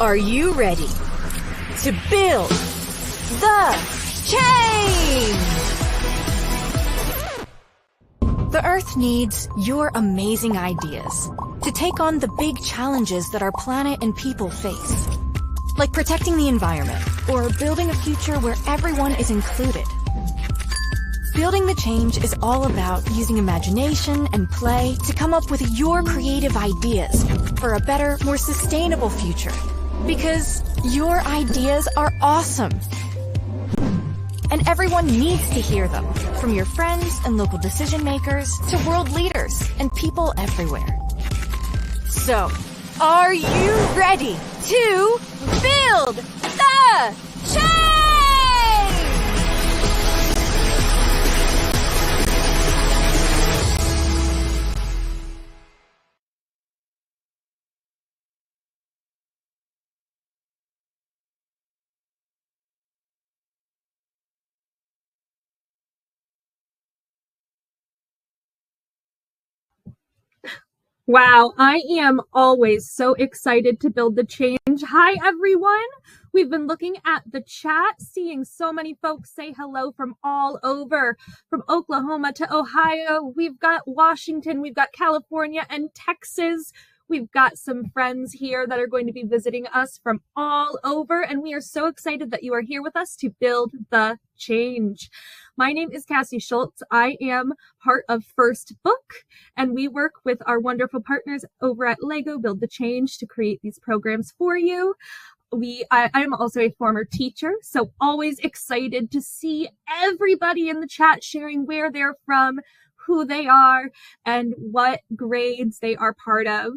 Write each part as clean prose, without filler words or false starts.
Are you ready to build the change? The Earth needs your amazing ideas to take on the big challenges that our planet and people face, like protecting the environment or building a future where everyone is included. Building the change is all about using imagination and play to come up with your creative ideas for a better, more sustainable future. Because your ideas are awesome. And everyone needs to hear them, from your friends and local decision makers to world leaders and people everywhere. So, are you ready to build the change? Wow, I am always so excited to build the change. Hi, everyone. We've been looking at the chat, seeing so many folks say hello from all over, from Oklahoma to Ohio. We've got Washington, we've got California and Texas. We've got some friends here that are going to be visiting us from all over, and we are so excited that you are here with us to build the change. My name is Cassie Schultz. I am part of First Book, and we work with our wonderful partners over at Lego Build the Change to create these programs for you. I'm also a former teacher, so always excited to see everybody in the chat sharing where they're from, who they are, and what grades they are part of.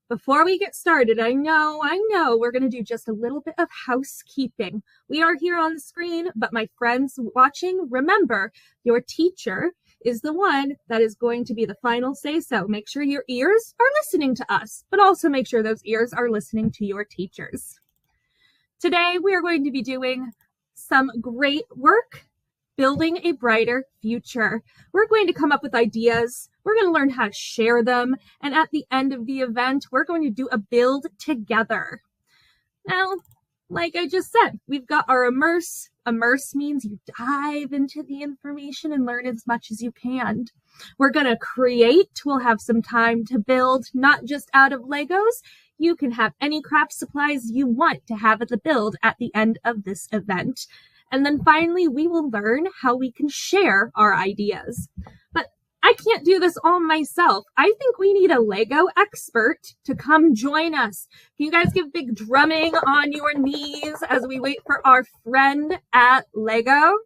Before we get started, I know, we're going to do just a little bit of housekeeping. We are here on the screen, but my friends watching, remember, your teacher is the one that is going to be the final say-so. Make sure your ears are listening to us, but also make sure those ears are listening to your teachers. Today, we are going to be doing some great work building a brighter future. We're going to come up with ideas. We're going to learn how to share them. And at the end of the event, we're going to do a build together. Now, like I just said, we've got our immerse. Immerse means you dive into the information and learn as much as you can. We're going to create. We'll have some time to build, not just out of Legos. You can have any craft supplies you want to have at the build at the end of this event. And then finally, we will learn how we can share our ideas. But I can't do this all myself. I think we need a Lego expert to come join us. Can you guys give big drumming on your knees as we wait for our friend at Lego?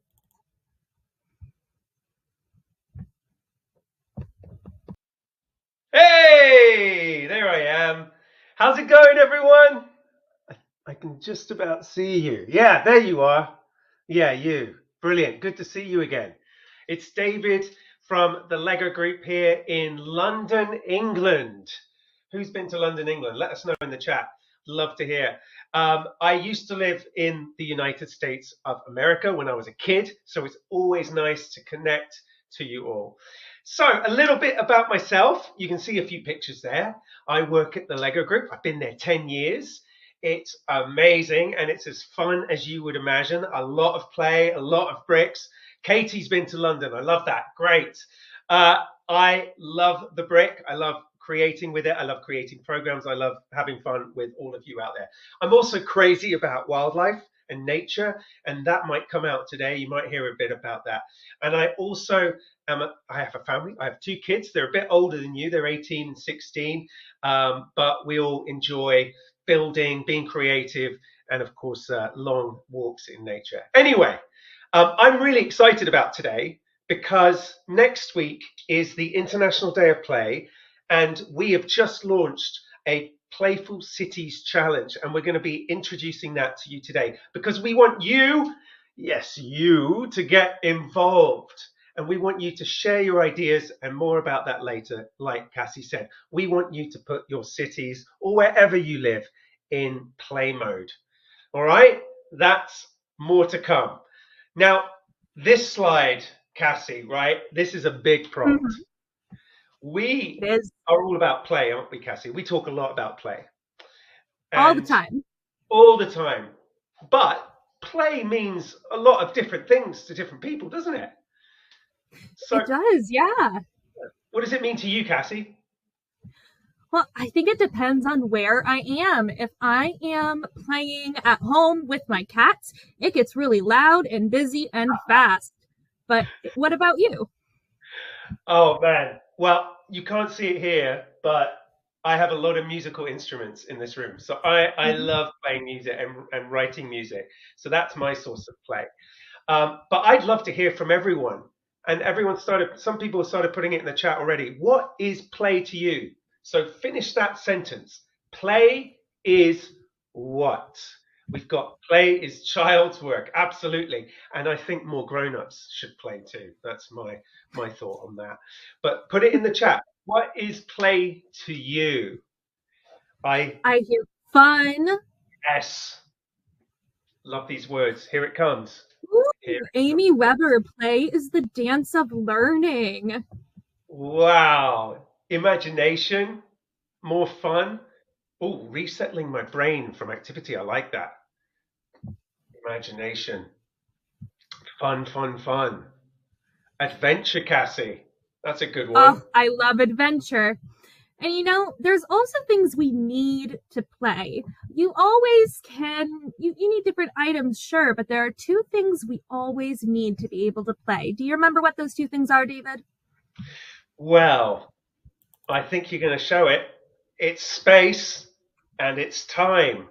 Hey, there I am. How's it going, everyone? I can just about see you. Yeah, there you are. Yeah, you. Brilliant. Good to see you again. It's David from the Lego group here in London, England. Who's been to London, England? Let us know in the chat. Love to hear. I used to live in the United States of America when I was a kid, so it's always nice to connect to you all. So a little bit about myself. You can see a few pictures there. I work at the Lego group. I've been there 10 years. It's amazing, and it's as fun as you would imagine. A lot of play, a lot of bricks. Katie's been to London. I love that. Great. I love the brick. I love creating with it. I love creating programs. I love having fun with all of you out there. I'm also crazy about wildlife and nature, and that might come out today. You might hear a bit about that. And I also I have a family. I have 2 kids. They're a bit older than you. They're 18 and 16, but we all enjoy building, being creative, and of course, long walks in nature. Anyway, I'm really excited about today because next week is the International Day of Play, and we have just launched a Playful Cities Challenge, and we're going to be introducing that to you today because we want you, yes, you, to get involved. And we want you to share your ideas, and more about that later, like Cassie said. We want you to put your cities or wherever you live in play mode. All right? That's more to come. Now, this slide, Cassie, right? This is a big prompt. We are all about play, aren't we, Cassie? We talk a lot about play. All the and time. all the time. But play means a lot of different things to different people, doesn't it? So It does, yeah. what does it mean to you, Cassie? Well, I think it depends on where I am. If I am playing at home with my cats, it gets really loud and busy and fast. But what about you? Oh man. Well, you can't see it here, but I have a lot of musical instruments in this room. So I Mhm. love playing music and writing music. So that's my source of play. But I'd love to hear from everyone. And some people started putting it in the chat already. What is play to you? So finish that sentence. Play is what? We've got play is child's work, absolutely. And I think more grown-ups should play too. That's my thought on that. But put it in the chat. What is play to you? I I hear fun. Yes, love these words. Here it comes. Here Ooh, it Amy Weber, play is the dance of learning. Wow. Imagination, more fun. Oh, resettling my brain from activity. I like that. Imagination. Fun, fun, fun. Adventure, Cassie. That's a good Oh, one. I love adventure. And there's also things we need to play. You always you need different items, sure, but there are two things we always need to be able to play. Do you remember what those two things are, David? Well, I think you're going to show it. It's space and it's time.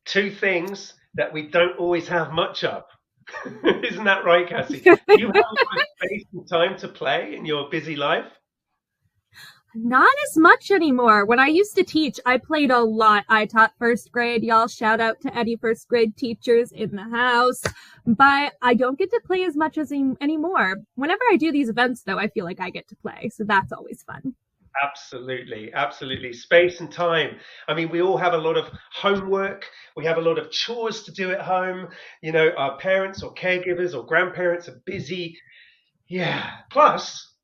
Two things that we don't always have much of. Isn't that right, Cassie? Do you have a lot of space and time to play in your busy life? Not as much anymore. When I used to teach, I played a lot. I taught first grade. Y'all shout out to any first grade teachers in the house. But I don't get to play as much as anymore. Whenever I do these events, though, I feel like I get to play. So that's always fun. Absolutely, absolutely. Space and time. I mean, we all have a lot of homework. We have a lot of chores to do at home. Our parents or caregivers or grandparents are busy. Yeah. Plus,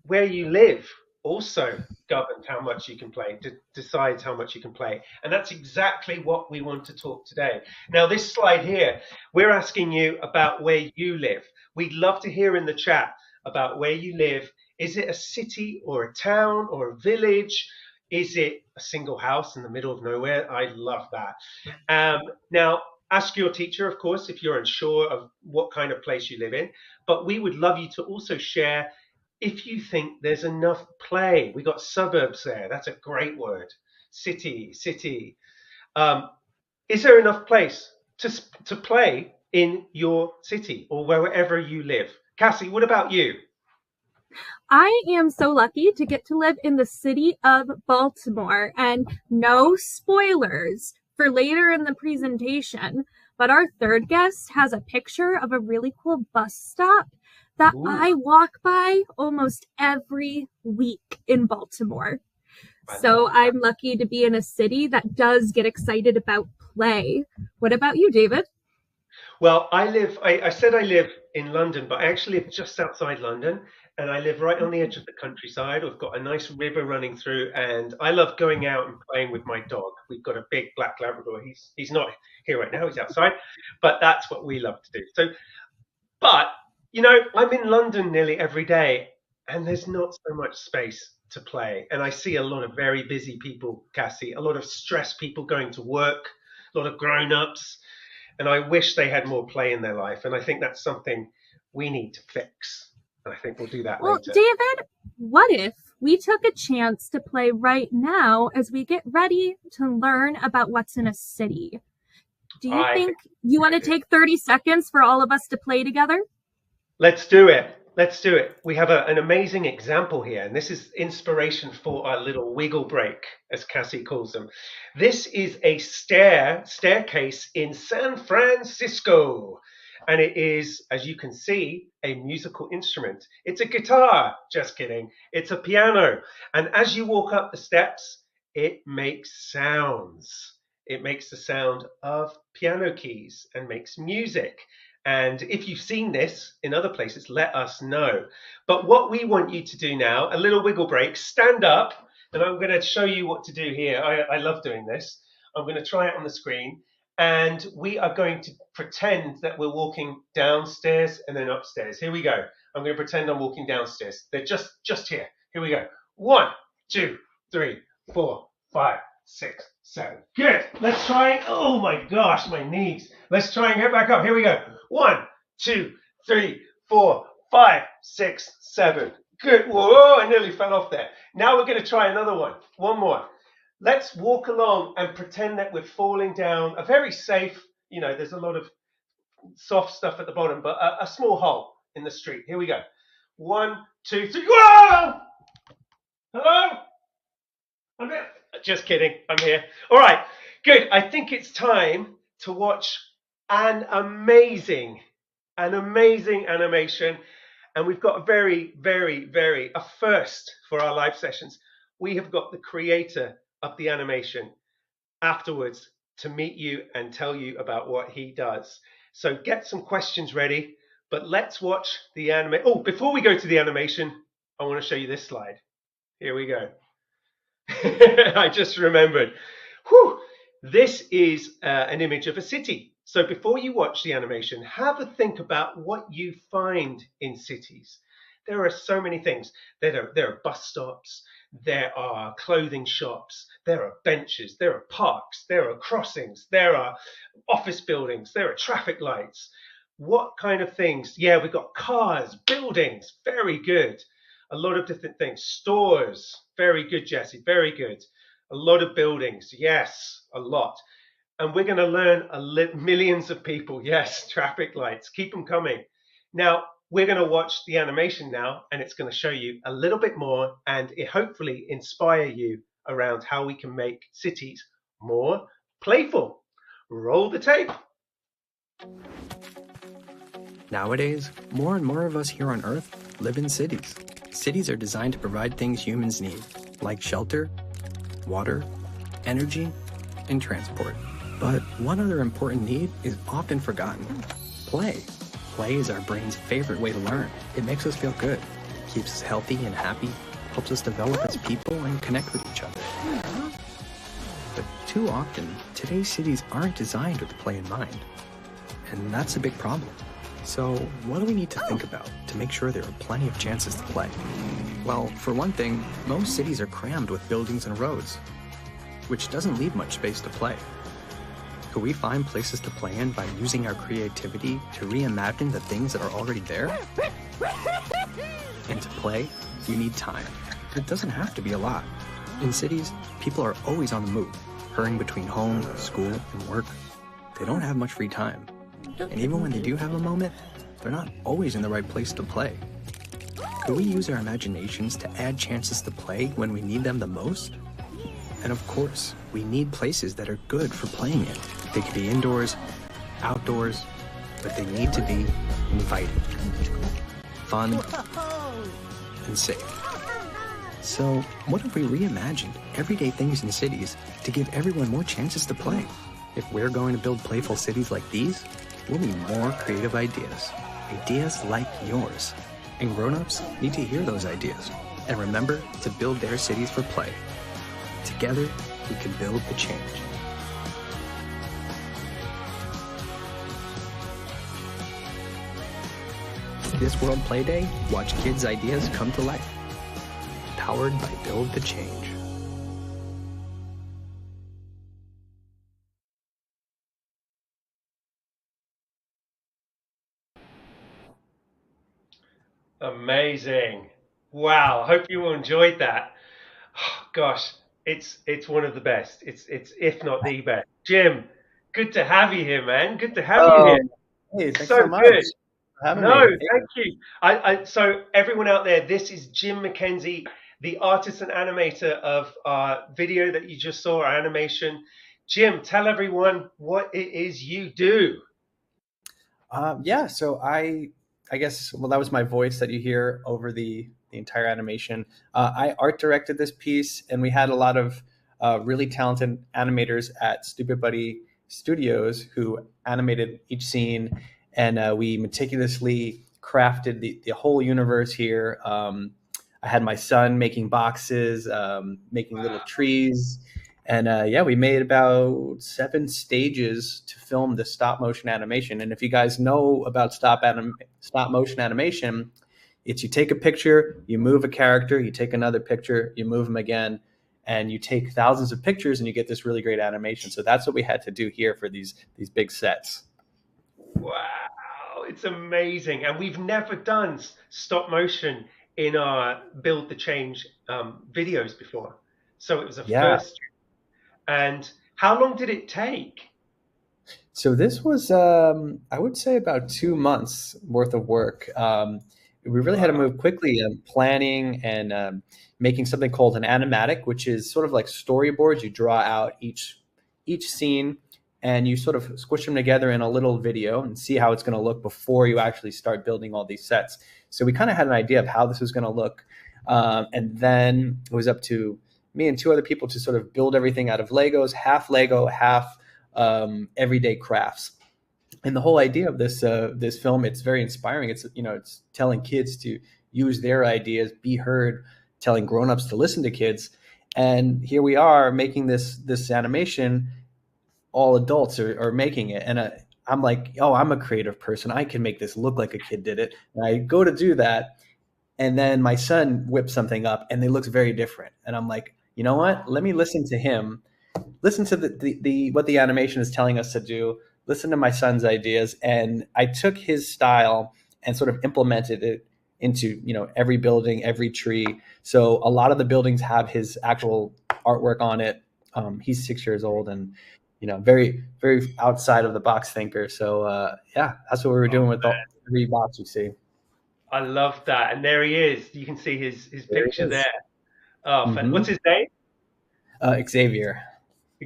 where you live also governs how much you can play, decides how much you can play. And that's exactly what we want to talk today. Now, this slide here, we're asking you about where you live. We'd love to hear in the chat about where you live. Is it a city or a town or a village? Is it a single house in the middle of nowhere? I love that. Now, ask your teacher, of course, if you're unsure of what kind of place you live in. But we would love you to also share if you think there's enough play. We got suburbs there. That's a great word. City. Is there enough place to play in your city or wherever you live? Cassie, what about you? I am so lucky to get to live in the city of Baltimore, and no spoilers for later in the presentation, but our third guest has a picture of a really cool bus stop that Ooh, I walk by almost every week in Baltimore. I So love that. I'm lucky to be in a city that does get excited about play. What about you, David? Well, I said I live in London, but I actually live just outside London and I live right on the edge of the countryside. We've got a nice river running through and I love going out and playing with my dog. We've got a big black Labrador. He's not here right now, he's outside, but that's what we love to do. But, I'm in London nearly every day and there's not so much space to play. And I see a lot of very busy people, Cassie, a lot of stressed people going to work, a lot of grown-ups. And I wish they had more play in their life. And I think that's something we need to fix. And I think we'll do that Well, later. David, what if we took a chance to play right now as we get ready to learn about what's in a city? Do you think you want to take 30 seconds for all of us to play together? Let's do it. Let's do it. We have an amazing example here, and this is inspiration for our little wiggle break, as Cassie calls them. This is a staircase in San Francisco, and it is, as you can see, a musical instrument. It's a guitar. Just kidding. It's a piano. And as you walk up the steps, it makes sounds. It makes the sound of piano keys and makes music. And if you've seen this in other places, let us know. But what we want you to do now, a little wiggle break, stand up, and I'm going to show you what to do here. I love doing this. I'm going to try it on the screen, and we are going to pretend that we're walking downstairs and then upstairs. Here we go. I'm going to pretend I'm walking downstairs. They're just here. Here we go. 1, 2, 3, 4, 5, 6, 7. Good. Let's try. Oh my gosh, my knees. Let's try and get back up. Here we go. 1, 2, 3, 4, 5, 6, 7. Good. Whoa, I nearly fell off there. Now we're going to try another one. One more. Let's walk along and pretend that we're falling down a very safe, there's a lot of soft stuff at the bottom, but a small hole in the street. Here we go. 1, 2, 3. Whoa! Hello? I'm here. Just kidding. I'm here. All right. Good. I think it's time to watch an amazing animation. And we've got a a first for our live sessions. We have got the creator of the animation afterwards to meet you and tell you about what he does. So get some questions ready, but let's watch the anime. Oh, before we go to the animation, I want to show you this slide. Here we go. I just remembered. Whew. This is an image of a city. So before you watch the animation, have a think about what you find in cities. There are so many things. There are bus stops, there are clothing shops, there are benches, there are parks, there are crossings, there are office buildings, there are traffic lights. What kind of things? Yeah, we've got cars, buildings, very good. A lot of different things. Stores, very good, Jesse, very good. A lot of buildings, yes, a lot. And we're going to learn millions of people. Yes, traffic lights. Keep them coming. Now, we're going to watch the animation now, and it's going to show you a little bit more and it hopefully inspire you around how we can make cities more playful. Roll the tape. Nowadays, more and more of us here on Earth live in cities. Cities are designed to provide things humans need, like shelter, water, energy, and transport. But one other important need is often forgotten: play. Play is our brain's favorite way to learn. It makes us feel good, keeps us healthy and happy, helps us develop as people and connect with each other. But too often, today's cities aren't designed with play in mind. And that's a big problem. So what do we need to think about to make sure there are plenty of chances to play? Well, for one thing, most cities are crammed with buildings and roads, which doesn't leave much space to play. Could we find places to play in by using our creativity to reimagine the things that are already there? And to play, you need time. It doesn't have to be a lot. In cities, people are always on the move, hurrying between home, school, and work. They don't have much free time. And even when they do have a moment, they're not always in the right place to play. Could we use our imaginations to add chances to play when we need them the most? And of course, we need places that are good for playing in. They could be indoors, outdoors, but they need to be inviting, fun, and safe. So what if we reimagined everyday things in cities to give everyone more chances to play? If we're going to build playful cities like these, we'll need more creative ideas. Ideas like yours. And grown-ups need to hear those ideas and remember to build their cities for play. Together, we can build the change. This World Play Day, watch kids' ideas come to life. Powered by Build the Change. Amazing. Wow. Hope you all enjoyed that. Oh, gosh, it's one of the best. It's if not the best. Jim, good to have you here, man. Good to have you here. Hey, thanks So so much good. for having No, me. thank you. So everyone out there, this is Jim McKenzie, the artist and animator of our video that you just saw, our animation. Jim, tell everyone what it is you do. Yeah, so I guess, well, that was my voice that you hear over the entire animation. I art directed this piece, and we had a lot of really talented animators at Stupid Buddy Studios who animated each scene, and we meticulously crafted the whole universe here. I had my son making boxes, making little trees, And yeah, we made about 7 stages to film the stop motion animation. And if you guys know about stop motion animation, it's you take a picture, you move a character, you take another picture, you move them again, and you take thousands of pictures and you get this really great animation. So that's what we had to do here for these big sets. Wow, it's amazing. And we've never done stop motion in our Build the Change videos before. So it was a first. And how long did it take? So this was, I would say, about 2 months worth of work. We really had to move quickly in planning and making something called an animatic, which is sort of like storyboards. You draw out each scene and you sort of squish them together in a little video and see how it's going to look before you actually start building all these sets. So we kind of had an idea of how this was going to look. And then it was up to me and 2 other people to sort of build everything out of Legos, half Lego, half everyday crafts. And the whole idea of this film, it's very inspiring. It's it's telling kids to use their ideas, be heard, telling grown-ups to listen to kids. And here we are making this animation. All adults are making it, and I'm like, oh, I'm a creative person. I can make this look like a kid did it. And I go to do that, and then my son whips something up, and it looks very different. And I'm like, you know what? Let me listen to him. Listen to the what the animation is telling us to do. Listen to my son's ideas, and I took his style and sort of implemented it into every building, every tree. So a lot of the buildings have his actual artwork on it. He's 6 years old and very, very outside of the box thinker. So yeah, that's what we were doing with every box you see. I love that, and there he is. You can see his picture there. Oh, what's his name? Xavier.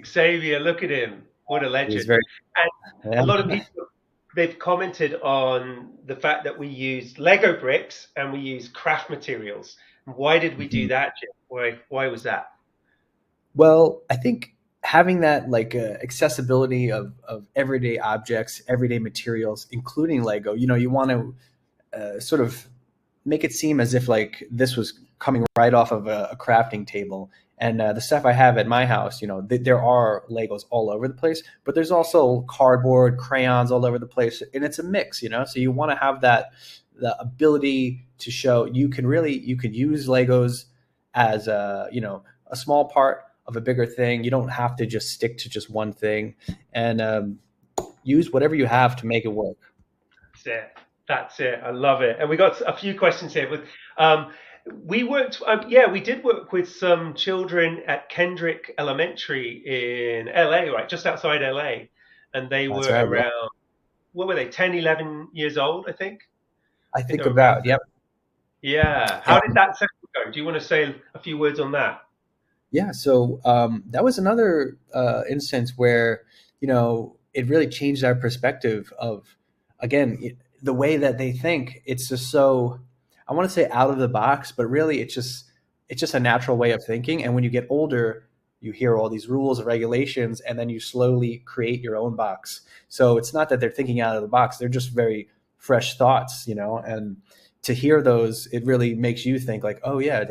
Xavier, look at him. What a legend. And a lot of people, they've commented on the fact that we used Lego bricks and we used craft materials. Why did we do that, Jim? Why was that? Well, I think having that accessibility of everyday objects, everyday materials, including Lego, you want to sort of make it seem as if this was coming right off of a crafting table. And the stuff I have at my house, there are Legos all over the place, but there's also cardboard, crayons all over the place, and it's a mix, So you want to have the ability to show you can use Legos as a small part of a bigger thing. You don't have to just stick to just one thing, and use whatever you have to make it work. That's it. I love it. And we got a few questions here. We did work with some children at Kendrick Elementary in LA, right, just outside LA, and they were around. What were they? 10, 11 years old, I think. I think about, yep. Yeah. How did that session go? Do you want to say a few words on that? Yeah. So that was another instance where, it really changed our perspective of, again, the way that they think. It's just so, I want to say out of the box, but really it's just a natural way of thinking. And when you get older, you hear all these rules and regulations, and then you slowly create your own box. So it's not that they're thinking out of the box. They're just very fresh thoughts, and to hear those, it really makes you think oh yeah,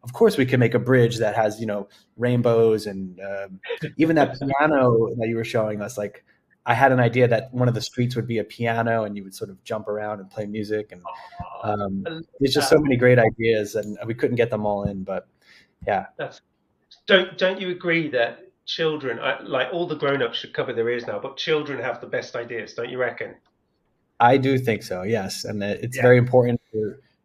of course we can make a bridge that has, rainbows and even that piano that you were showing us. I had an idea that one of the streets would be a piano and you would sort of jump around and play music. And there's just so many great ideas, and we couldn't get them all in, but yeah. Don't you agree that children, all the grown-ups should cover their ears now, but children have the best ideas, don't you reckon? I do think so, yes. And it's very important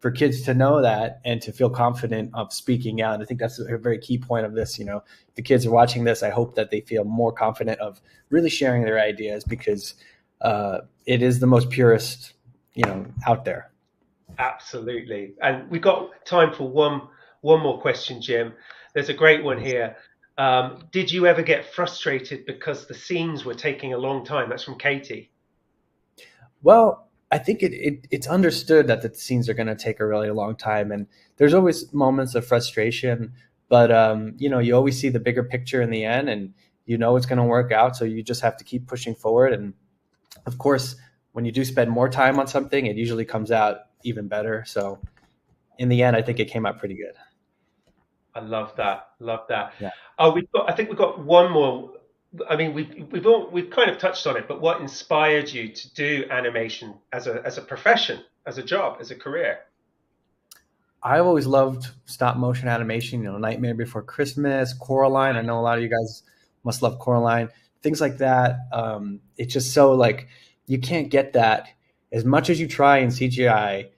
for kids to know that and to feel confident of speaking out. And I think that's a very key point of this. If the kids are watching this, I hope that they feel more confident of really sharing their ideas, because it is the most purest, out there. Absolutely. And we've got time for one more question, Jim. There's a great one here. Did you ever get frustrated because the scenes were taking a long time? That's from Katie. Well, I think it's understood that the scenes are going to take a really long time, and there's always moments of frustration, but you always see the bigger picture in the end, and it's going to work out. So you just have to keep pushing forward. And of course, when you do spend more time on something, it usually comes out even better. So in the end, I think it came out pretty good. I love that. Love that. Yeah. Oh, I think we've got one more. I mean, we've kind of touched on it, but what inspired you to do animation as a profession, as a job, as a career? I've always loved stop motion animation, Nightmare Before Christmas, Coraline. I know a lot of you guys must love Coraline, things like that. It's just so like, you can't get that as much as you try in CGI.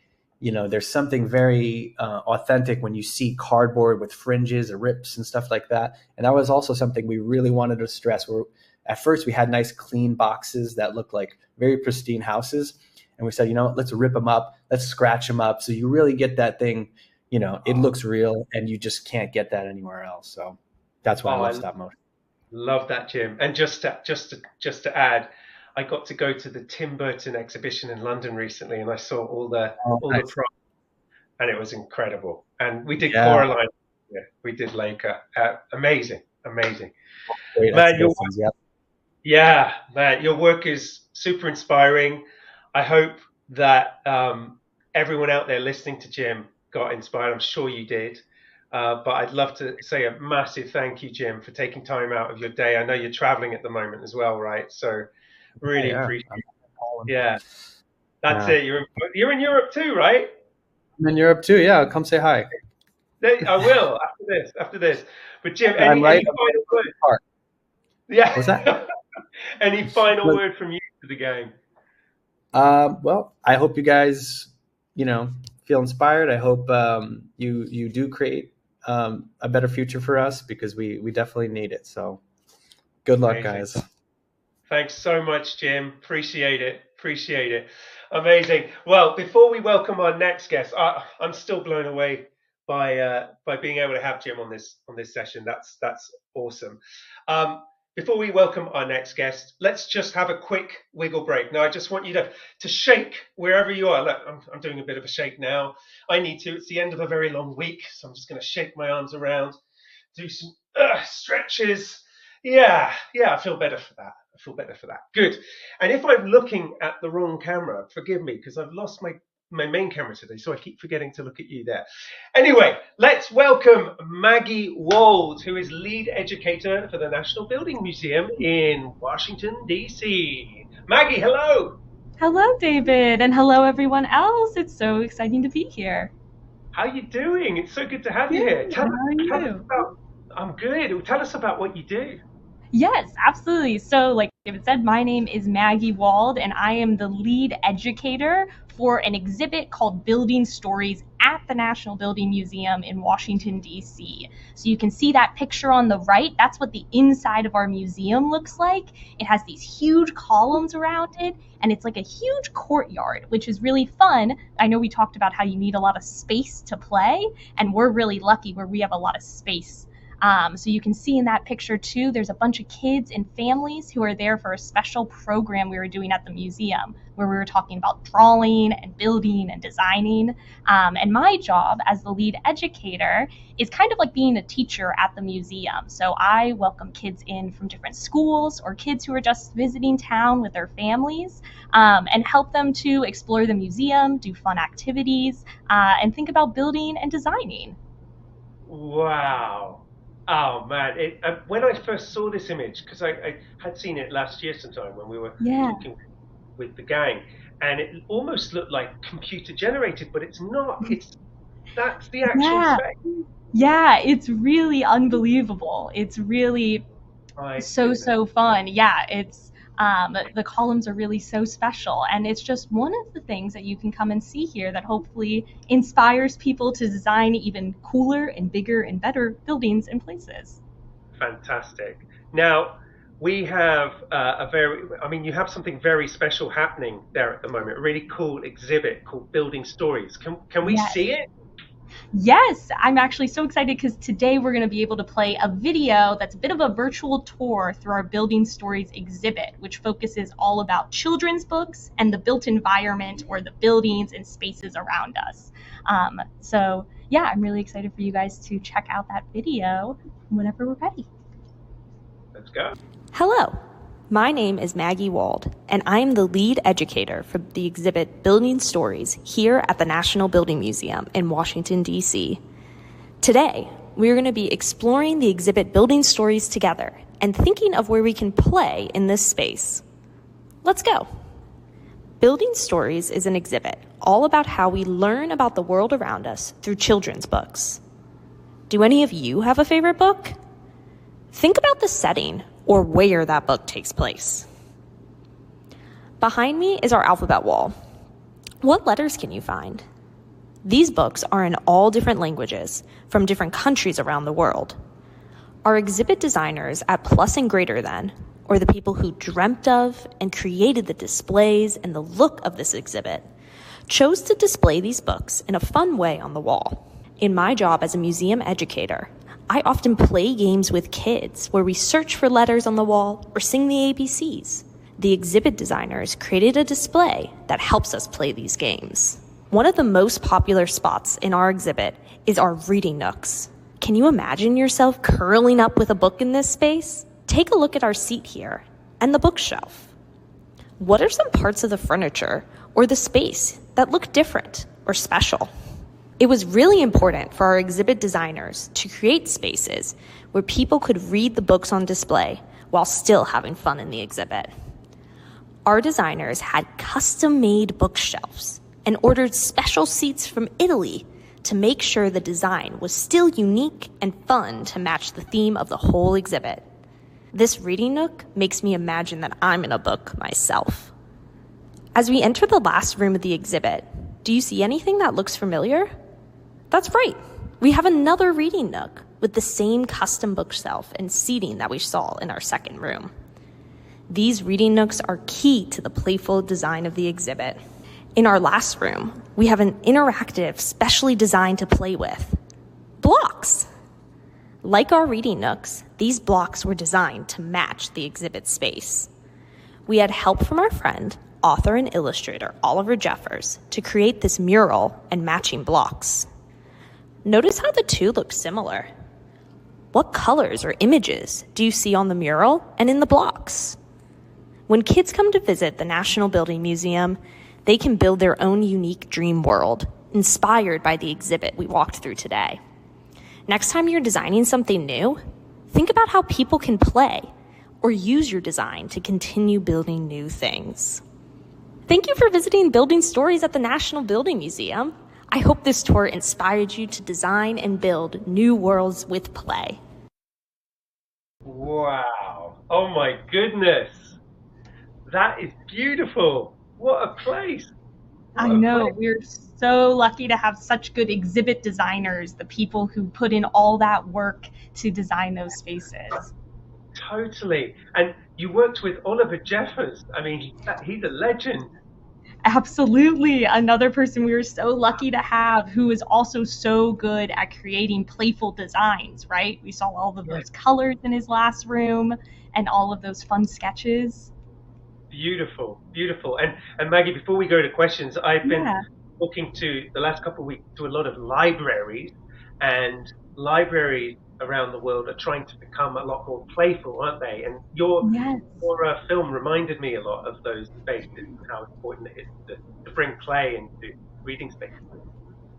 There's something very authentic when you see cardboard with fringes or rips and stuff like that. And that was also something we really wanted to stress. At first we had nice clean boxes that looked like very pristine houses. And we said, let's rip them up, let's scratch them up. So you really get that thing, it looks real, and you just can't get that anywhere else. So that's why I love stop motion. Love that, Jim. And just to add, I got to go to the Tim Burton exhibition in London recently, and I saw all the props, and it was incredible. And we did Coraline, we did Laker. Amazing. Man, your work is super inspiring. I hope that everyone out there listening to Jim got inspired. I'm sure you did. But I'd love to say a massive thank you, Jim, for taking time out of your day. I know you're traveling at the moment as well, right? So really appreciate it. Yeah, that's it. You're in Europe too, right? I'm in Europe too. Yeah, come say hi. I will after this. But Jim, any final word? Yeah. What's that? Any final word from you to the game? Well, I hope you guys, feel inspired. I hope you do create a better future for us, because we definitely need it. So good luck, guys. Thanks so much, Jim. Appreciate it. Amazing. Well, before we welcome our next guest, I'm still blown away by being able to have Jim on this session. That's awesome. Before we welcome our next guest, let's just have a quick wiggle break. Now, I just want you to shake wherever you are. Look, I'm doing a bit of a shake now. I need to. It's the end of a very long week, so I'm just going to shake my arms around, do some stretches. Yeah, I feel better for that. Good. And if I'm looking at the wrong camera, forgive me, because I've lost my main camera today, so I keep forgetting to look at you there. Anyway, let's welcome Maggie Wald, who is lead educator for the National Building Museum in Washington, D.C. Maggie, hello. Hello, David, and hello, everyone else. It's so exciting to be here. How are you doing? It's so good to have you here. How are you? I'm good. Tell us about what you do. Yes, absolutely. So like David said, my name is Maggie Wald, and I am the lead educator for an exhibit called Building Stories at the National Building Museum in Washington, D.C. So you can see that picture on the right. That's what the inside of our museum looks like. It has these huge columns around it, and it's like a huge courtyard, which is really fun. I know we talked about how you need a lot of space to play, and we're really lucky where we have a lot of space. So you can see in that picture too, there's a bunch of kids and families who are there for a special program we were doing at the museum, where we were talking about drawing and building and designing. And my job as the lead educator is kind of like being a teacher at the museum. So I welcome kids in from different schools or kids who are just visiting town with their families, and help them to explore the museum, do fun activities, and think about building and designing. Wow. Oh man! When I first saw this image, because I had seen it last year sometime when we were talking with the gang, and it almost looked like computer generated, but it's not. That's the actual space. Yeah, it's really unbelievable. It's really so fun. Yeah, it's the columns are really so special, and it's just one of the things that you can come and see here that hopefully inspires people to design even cooler and bigger and better buildings and places. Fantastic. Now we have you have something very special happening there at the moment, a really cool exhibit called Building Stories. Can we see it? Yes, I'm actually so excited because today we're going to be able to play a video that's a bit of a virtual tour through our Building Stories exhibit, which focuses all about children's books and the built environment or the buildings and spaces around us. So yeah, I'm really excited for you guys to check out that video whenever we're ready. Let's go. Hello. My name is Maggie Wald, and I'm the lead educator for the exhibit Building Stories here at the National Building Museum in Washington, D.C. Today, we're going to be exploring the exhibit Building Stories together and thinking of where we can play in this space. Let's go. Building Stories is an exhibit all about how we learn about the world around us through children's books. Do any of you have a favorite book? Think about the setting or where that book takes place. Behind me is our alphabet wall. What letters can you find? These books are in all different languages from different countries around the world. Our exhibit designers at Plus and Greater Than, or the people who dreamt of and created the displays and the look of this exhibit, chose to display these books in a fun way on the wall. In my job as a museum educator, I often play games with kids where we search for letters on the wall or sing the ABCs. The exhibit designers created a display that helps us play these games. One of the most popular spots in our exhibit is our reading nooks. Can you imagine yourself curling up with a book in this space? Take a look at our seat here and the bookshelf. What are some parts of the furniture or the space that look different or special? It was really important for our exhibit designers to create spaces where people could read the books on display while still having fun in the exhibit. Our designers had custom-made bookshelves and ordered special seats from Italy to make sure the design was still unique and fun to match the theme of the whole exhibit. This reading nook makes me imagine that I'm in a book myself. As we enter the last room of the exhibit, do you see anything that looks familiar? That's right. We have another reading nook with the same custom bookshelf and seating that we saw in our second room. These reading nooks are key to the playful design of the exhibit. In our last room, we have an interactive, specially designed to play with blocks. Like our reading nooks, these blocks were designed to match the exhibit space. We had help from our friend, author and illustrator Oliver Jeffers to create this mural and matching blocks. Notice how the two look similar. What colors or images do you see on the mural and in the blocks? When kids come to visit the National Building Museum, they can build their own unique dream world, inspired by the exhibit we walked through today. Next time you're designing something new, think about how people can play or use your design to continue building new things. Thank you for visiting Building Stories at the National Building Museum. I hope this tour inspired you to design and build new worlds with play. Wow. Oh my goodness. That is beautiful. What a place. I know. We're so lucky to have such good exhibit designers, the people who put in all that work to design those spaces. Totally. And you worked with Oliver Jeffers. I mean, he's a legend. Absolutely. Another person we were so lucky to have who is also so good at creating playful designs, right? We saw all of those colors in his last room and all of those fun sketches. Beautiful, beautiful. And Maggie, before we go to questions, I've been talking to the last couple of weeks to a lot of libraries, and libraries around the world are trying to become a lot more playful, aren't they? And your film reminded me a lot of those spaces and how important it is to bring play into reading spaces.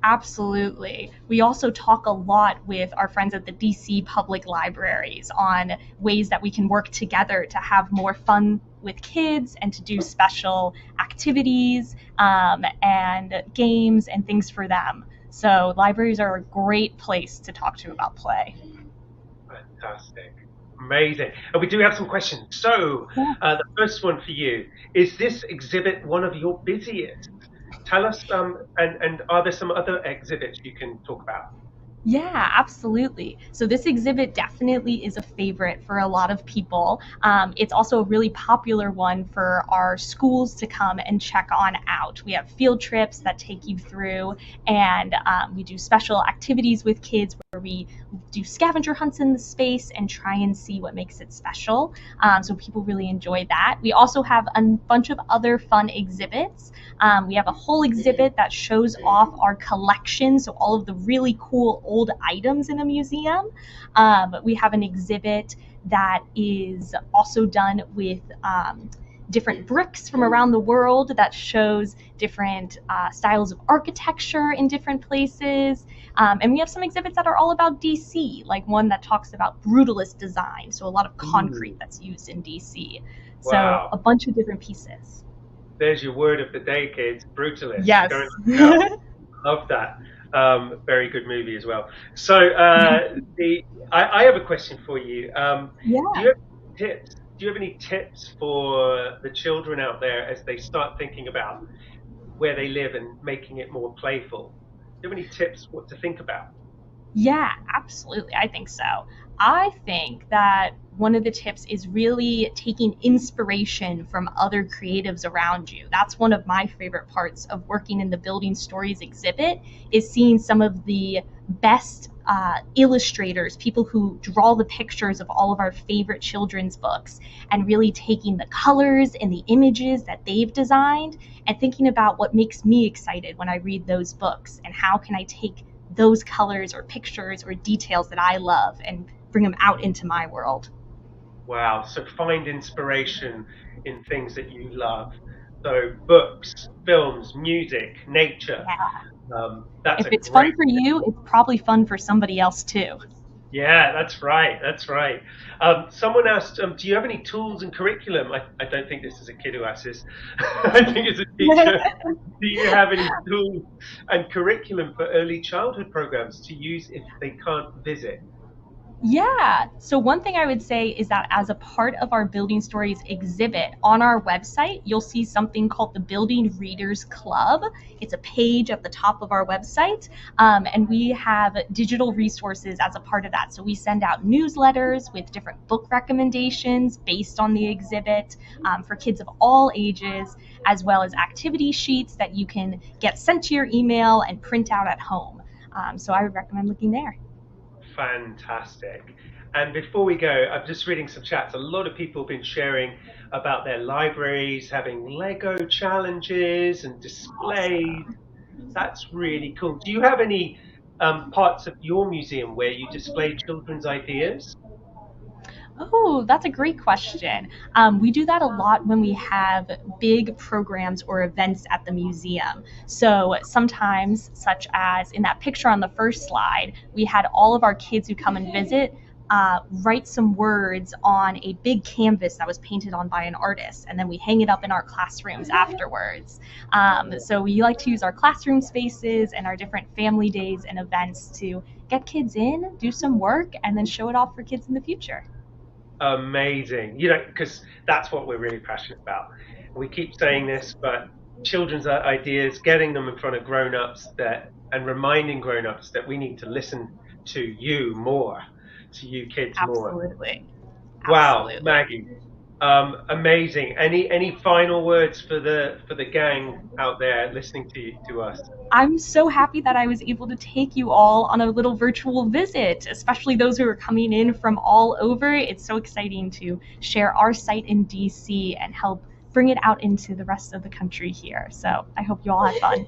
Absolutely. We also talk a lot with our friends at the DC Public Libraries on ways that we can work together to have more fun with kids and to do special activities and games and things for them. So libraries are a great place to talk to about play. Fantastic. Amazing. And we do have some questions. So the first one for you, is this exhibit one of your busiest? Tell us, and are there some other exhibits you can talk about? Yeah, absolutely. So this exhibit definitely is a favorite for a lot of people. It's also a really popular one for our schools to come and check on out. We have field trips that take you through, and we do special activities with kids where we do scavenger hunts in the space and try and see what makes it special. So people really enjoy that. We also have a bunch of other fun exhibits. We have a whole exhibit that shows off our collection, so all of the really cool old items in a museum. We have an exhibit that is also done with different bricks from around the world that shows different styles of architecture in different places. And we have some exhibits that are all about DC, like one that talks about brutalist design, so a lot of concrete that's used in DC. So Wow. a bunch of different pieces. There's your word of the day, kids. Brutalist. Yes. Go and look it up. Love that. Very good movie as well. So I have a question for you. Do you have any tips for the children out there as they start thinking about where they live and making it more playful? Do you have any tips what to think about? Yeah, absolutely. I think so. I think that one of the tips is really taking inspiration from other creatives around you. That's one of my favorite parts of working in the Building Stories exhibit, is seeing some of the best illustrators, people who draw the pictures of all of our favorite children's books, and really taking the colors and the images that they've designed and thinking about what makes me excited when I read those books, and how can I take those colors or pictures or details that I love and bring them out into my world. Wow. So find inspiration in things that you love. So books, films, music, nature. Yeah. That's if it's fun for you, it's probably fun for somebody else too. Yeah, that's right. That's right. Someone asked, do you have any tools and curriculum? I don't think this is a kid who asked this. I think it's a teacher. Do you have any tools and curriculum for early childhood programs to use if they can't visit? Yeah. So one thing I would say is that as a part of our Building Stories exhibit on our website, you'll see something called the Building Readers Club. It's a page at the top of our website, and we have digital resources as a part of that. So we send out newsletters with different book recommendations based on the exhibit for kids of all ages, as well as activity sheets that you can get sent to your email and print out at home. So I would recommend looking there. Fantastic. And before we go, I'm just reading some chats. A lot of people have been sharing about their libraries having Lego challenges and displays. That's really cool. Do you have any parts of your museum where you display children's ideas? Oh, that's a great question. We do that a lot when we have big programs or events at the museum. So sometimes, such as in that picture on the first slide, we had all of our kids who come and visit write some words on a big canvas that was painted on by an artist, and then we hang it up in our classrooms afterwards. So we like to use our classroom spaces and our different family days and events to get kids in, do some work, and then show it off for kids in the future. Amazing. Because that's what we're really passionate about. We keep saying this, but children's ideas, getting them in front of grown-ups and reminding grown-ups that we need to listen to you more, to you kids more. Absolutely. Wow, Maggie. Amazing. Any final words for the gang out there listening to us? I'm so happy that I was able to take you all on a little virtual visit, especially those who are coming in from all over. It's so exciting to share our site in DC and help bring it out into the rest of the country here. So I hope you all had fun.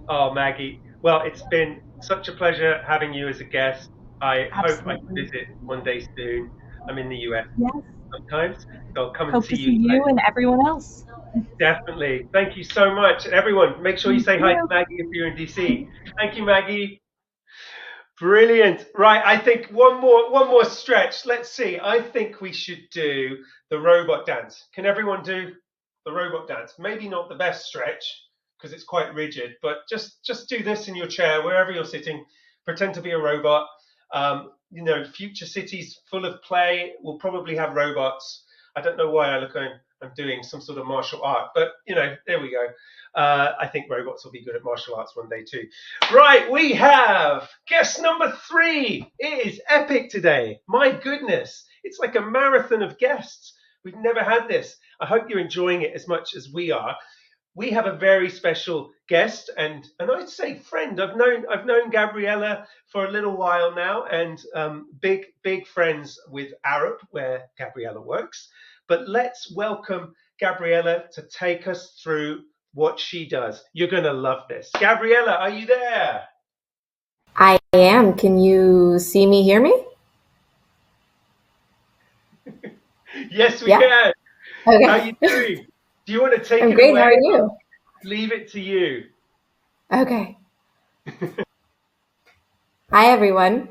Oh, Maggie. Well, it's been such a pleasure having you as a guest. I hope I can visit one day soon. I'm in the US sometimes, so I'll come and hope see to you. See you and everyone else. Definitely. Thank you so much. And everyone, make sure you say hi to Maggie if you're in DC. Thank you, Maggie. Brilliant. Right, I think one more stretch. Let's see. I think we should do the robot dance. Can everyone do the robot dance? Maybe not the best stretch because it's quite rigid, but just do this in your chair, wherever you're sitting. Pretend to be a robot. Future cities full of play will probably have robots. I don't know why I look like I'm doing some sort of martial art, but there we go. I think robots will be good at martial arts one day too. Right, we have guest number 3. It is epic today. My goodness, it's like a marathon of guests. We've never had this. I hope you're enjoying it as much as we are. We have a very special guest and I'd say friend. I've known Gabriella for a little while now, and big friends with Arup, where Gabriella works. But let's welcome Gabriella to take us through what she does. You're going to love this. Gabriella, are you there? I am. Can you see me, hear me? Yes, we can. Okay. How you doing? Do you want to take I'm it great. away? How are you? Leave it to you. Okay. Hi, everyone.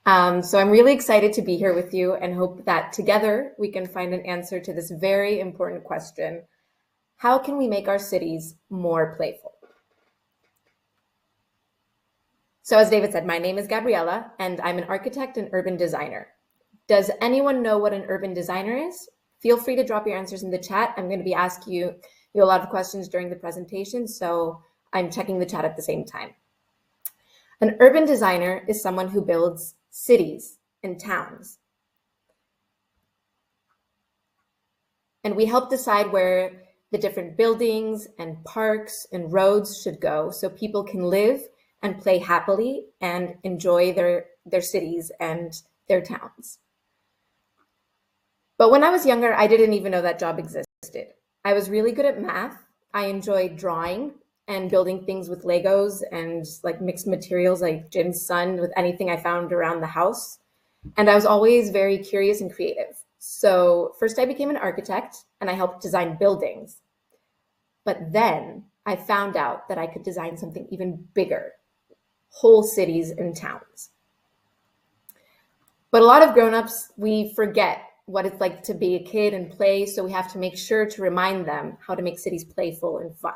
So I'm really excited to be here with you and hope that together we can find an answer to this very important question. How can we make our cities more playful? So as David said, my name is Gabriella and I'm an architect and urban designer. Does anyone know what an urban designer is? Feel free to drop your answers in the chat. I'm going to be asking you a lot of questions during the presentation, so I'm checking the chat at the same time. An urban designer is someone who builds cities and towns. And we help decide where the different buildings and parks and roads should go so people can live and play happily and enjoy their cities and their towns. But when I was younger, I didn't even know that job existed. I was really good at math. I enjoyed drawing and building things with Legos and like mixed materials like Jim's son with anything I found around the house. And I was always very curious and creative. So first I became an architect and I helped design buildings. But then I found out that I could design something even bigger, whole cities and towns. But a lot of grown-ups, we forget what it's like to be a kid and play. So we have to make sure to remind them how to make cities playful and fun.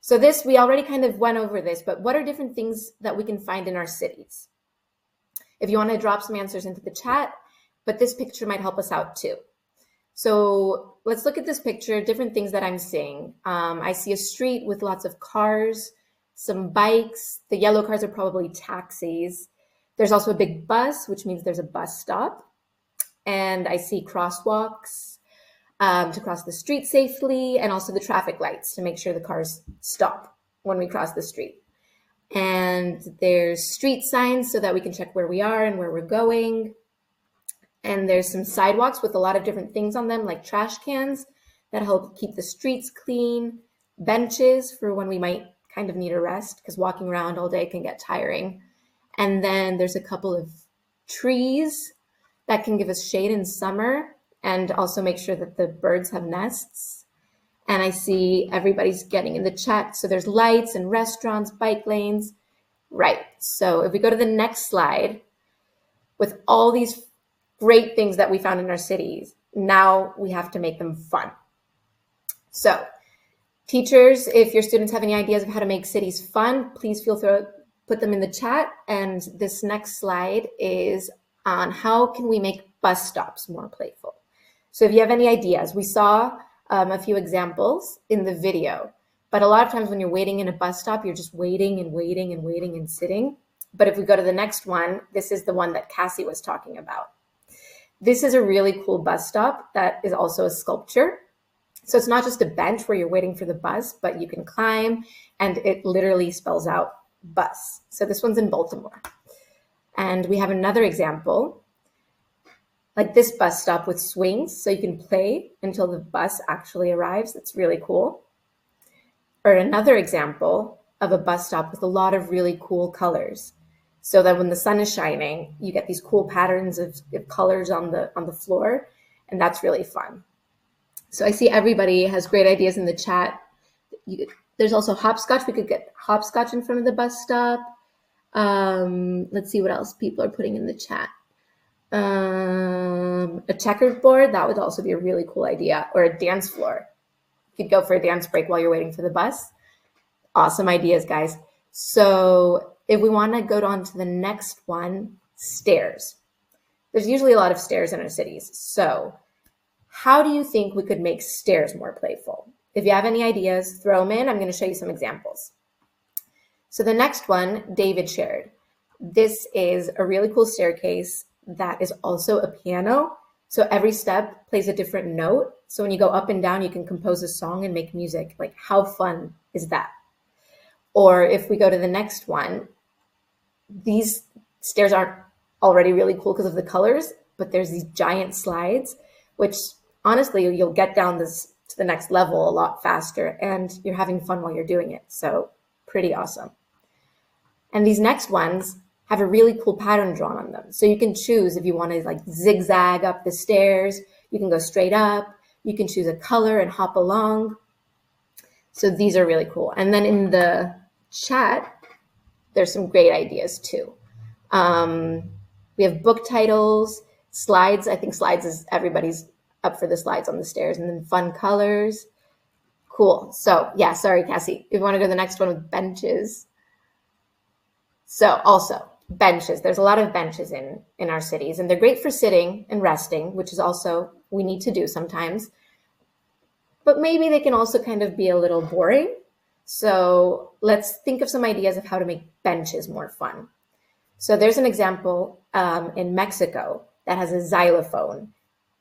So this, we already kind of went over this, but what are different things that we can find in our cities? If you want to drop some answers into the chat, but this picture might help us out too. So let's look at this picture, different things that I'm seeing. I see a street with lots of cars, some bikes. The yellow cars are probably taxis. There's also a big bus, which means there's a bus stop. And I see crosswalks to cross the street safely, and also the traffic lights to make sure the cars stop when we cross the street. And there's street signs so that we can check where we are and where we're going. And there's some sidewalks with a lot of different things on them, like trash cans that help keep the streets clean, benches for when we might kind of need a rest because walking around all day can get tiring. And then there's a couple of trees that can give us shade in summer and also make sure that the birds have nests. And I see everybody's getting in the chat. So there's lights and restaurants, bike lanes. Right. So if we go to the next slide, with all these great things that we found in our cities, now we have to make them fun. So teachers, if your students have any ideas of how to make cities fun, please feel free to put them in the chat. And this next slide is on how can we make bus stops more playful. So if you have any ideas, we saw a few examples in the video, but a lot of times when you're waiting in a bus stop, you're just waiting and waiting and waiting and sitting. But if we go to the next one, this is the one that Cassie was talking about. This is a really cool bus stop that is also a sculpture. So it's not just a bench where you're waiting for the bus, but you can climb and it literally spells out bus. So this one's in Baltimore. And we have another example, like this bus stop with swings, so you can play until the bus actually arrives. That's really cool. Or another example of a bus stop with a lot of really cool colors. So that when the sun is shining, you get these cool patterns of colors on the floor, and that's really fun. So I see everybody has great ideas in the chat. There's also hopscotch. We could get hopscotch in front of the bus stop. Let's see what else people are putting in the chat. A checkered board, that would also be a really cool idea. Or a dance floor. You could go for a dance break while you're waiting for the bus. Awesome ideas, guys. So if we want to go on to the next one, stairs. There's usually a lot of stairs in our cities. So how do you think we could make stairs more playful? If you have any ideas, throw them in. I'm going to show you some examples. So the next one, David shared. This is a really cool staircase that is also a piano. So every step plays a different note. So when you go up and down, you can compose a song and make music. Like, how fun is that? Or if we go to the next one, these stairs aren't already really cool because of the colors, but there's these giant slides, which honestly, you'll get down this to the next level a lot faster and you're having fun while you're doing it. So pretty awesome. And these next ones have a really cool pattern drawn on them. So you can choose if you want to like zigzag up the stairs, you can go straight up, You can choose a color and hop along. So these are really cool. And then in the chat, there's some great ideas too. We have book titles, slides. I think slides is everybody's up for the slides on the stairs, and then fun colors. Cool. So yeah, sorry, Cassie. If you want to go to the next one with benches. So also benches. There's a lot of benches in our cities, and they're great for sitting and resting, which is also we need to do sometimes. But maybe they can also kind of be a little boring. So let's think of some ideas of how to make benches more fun. So there's an example in Mexico that has a xylophone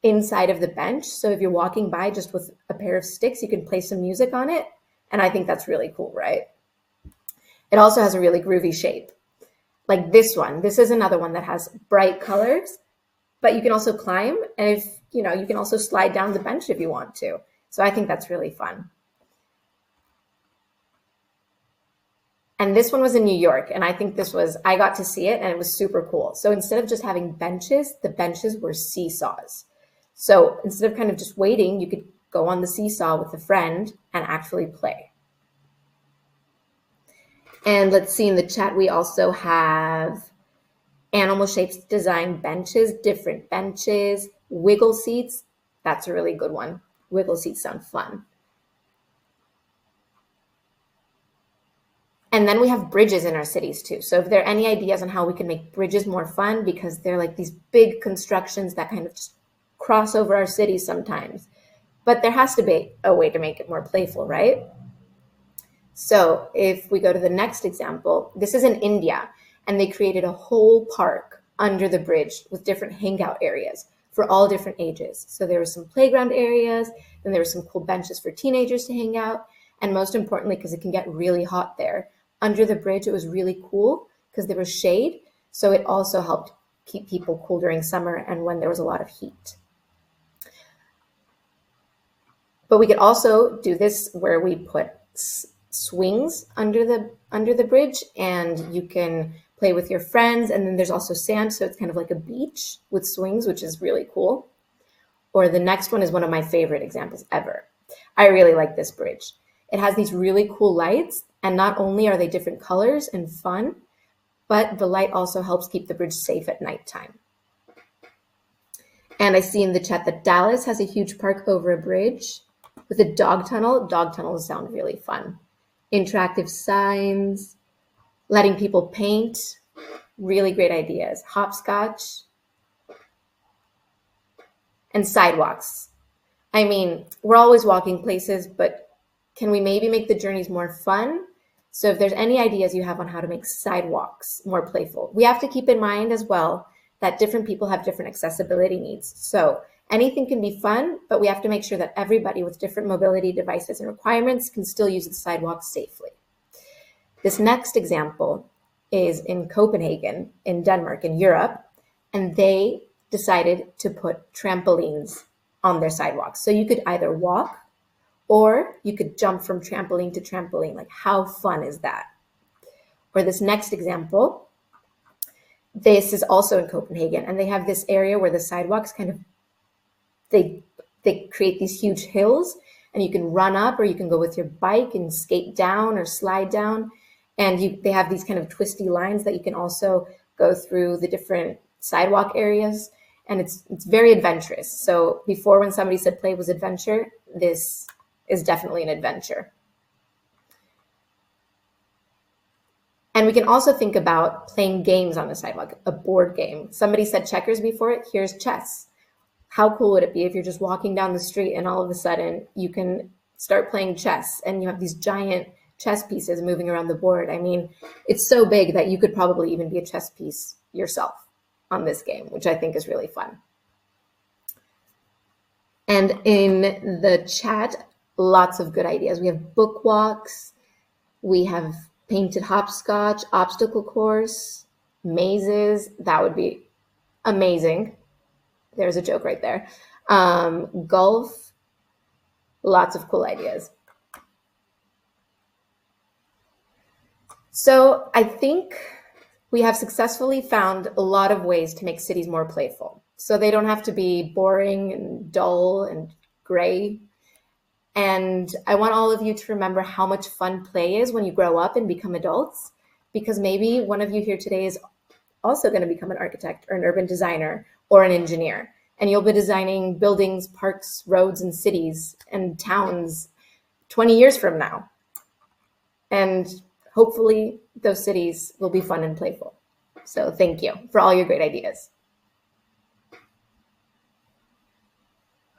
inside of the bench. So if you're walking by just with a pair of sticks, you can play some music on it. And I think that's really cool, right? It also has a really groovy shape. Like this one. This is another one that has bright colors, but you can also climb. And if, you know, you can also slide down the bench if you want to. So I think that's really fun. And this one was in New York. And I think this was, I got to see it and it was super cool. So instead of just having benches, the benches were seesaws. So instead of kind of just waiting, you could go on the seesaw with a friend and actually play. And let's see, in the chat, we also have animal shapes design benches, different benches, wiggle seats. That's a really good one. Wiggle seats sound fun. And then we have bridges in our cities too. So if there are any ideas on how we can make bridges more fun, because they're like these big constructions that kind of just cross over our cities sometimes. But there has to be a way to make it more playful, right? So if we go to the next example, this is in India, and they created a whole park under the bridge with different hangout areas for all different ages. So there were some playground areas, and there were some cool benches for teenagers to hang out. And most importantly, because it can get really hot there, under the bridge, it was really cool because there was shade. So it also helped keep people cool during summer and when there was a lot of heat. But we could also do this where we put swings under the bridge, and you can play with your friends. And then there's also sand, so it's kind of like a beach with swings, which is really cool. Or the next one is one of my favorite examples ever. I really like this bridge. It has these really cool lights, and not only are they different colors and fun, but the light also helps keep the bridge safe at nighttime. And I see in the chat that Dallas has a huge park over a bridge with a dog tunnel. Dog tunnels sound really fun. Interactive signs, letting people paint, really great ideas. Hopscotch, and sidewalks. I mean, we're always walking places, but can we maybe make the journeys more fun? So if there's any ideas you have on how to make sidewalks more playful, we have to keep in mind as well that different people have different accessibility needs. So anything can be fun, but we have to make sure that everybody with different mobility devices and requirements can still use the sidewalk safely. This next example is in Copenhagen, in Denmark, in Europe, and they decided to put trampolines on their sidewalks. So you could either walk or you could jump from trampoline to trampoline. Like, how fun is that? Or this next example, this is also in Copenhagen, and they have this area where the sidewalks kind of, they create these huge hills, and you can run up or you can go with your bike and skate down or slide down. And they have these kind of twisty lines that you can also go through the different sidewalk areas. And it's very adventurous. So before, when somebody said play was adventure, this is definitely an adventure. And we can also think about playing games on the sidewalk, a board game. Somebody said checkers before it, here's chess. How cool would it be if you're just walking down the street and all of a sudden you can start playing chess and you have these giant chess pieces moving around the board? I mean, it's so big that you could probably even be a chess piece yourself on this game, which I think is really fun. And in the chat, lots of good ideas. We have book walks, we have painted hopscotch, obstacle course, mazes. That would be amazing. There's a joke right there. Golf, lots of cool ideas. So I think we have successfully found a lot of ways to make cities more playful. So they don't have to be boring and dull and gray. And I want all of you to remember how much fun play is when you grow up and become adults, because maybe one of you here today is also going to become an architect or an urban designer or an engineer. And you'll be designing buildings, parks, roads, and cities and towns 20 years from now. And hopefully those cities will be fun and playful. So thank you for all your great ideas.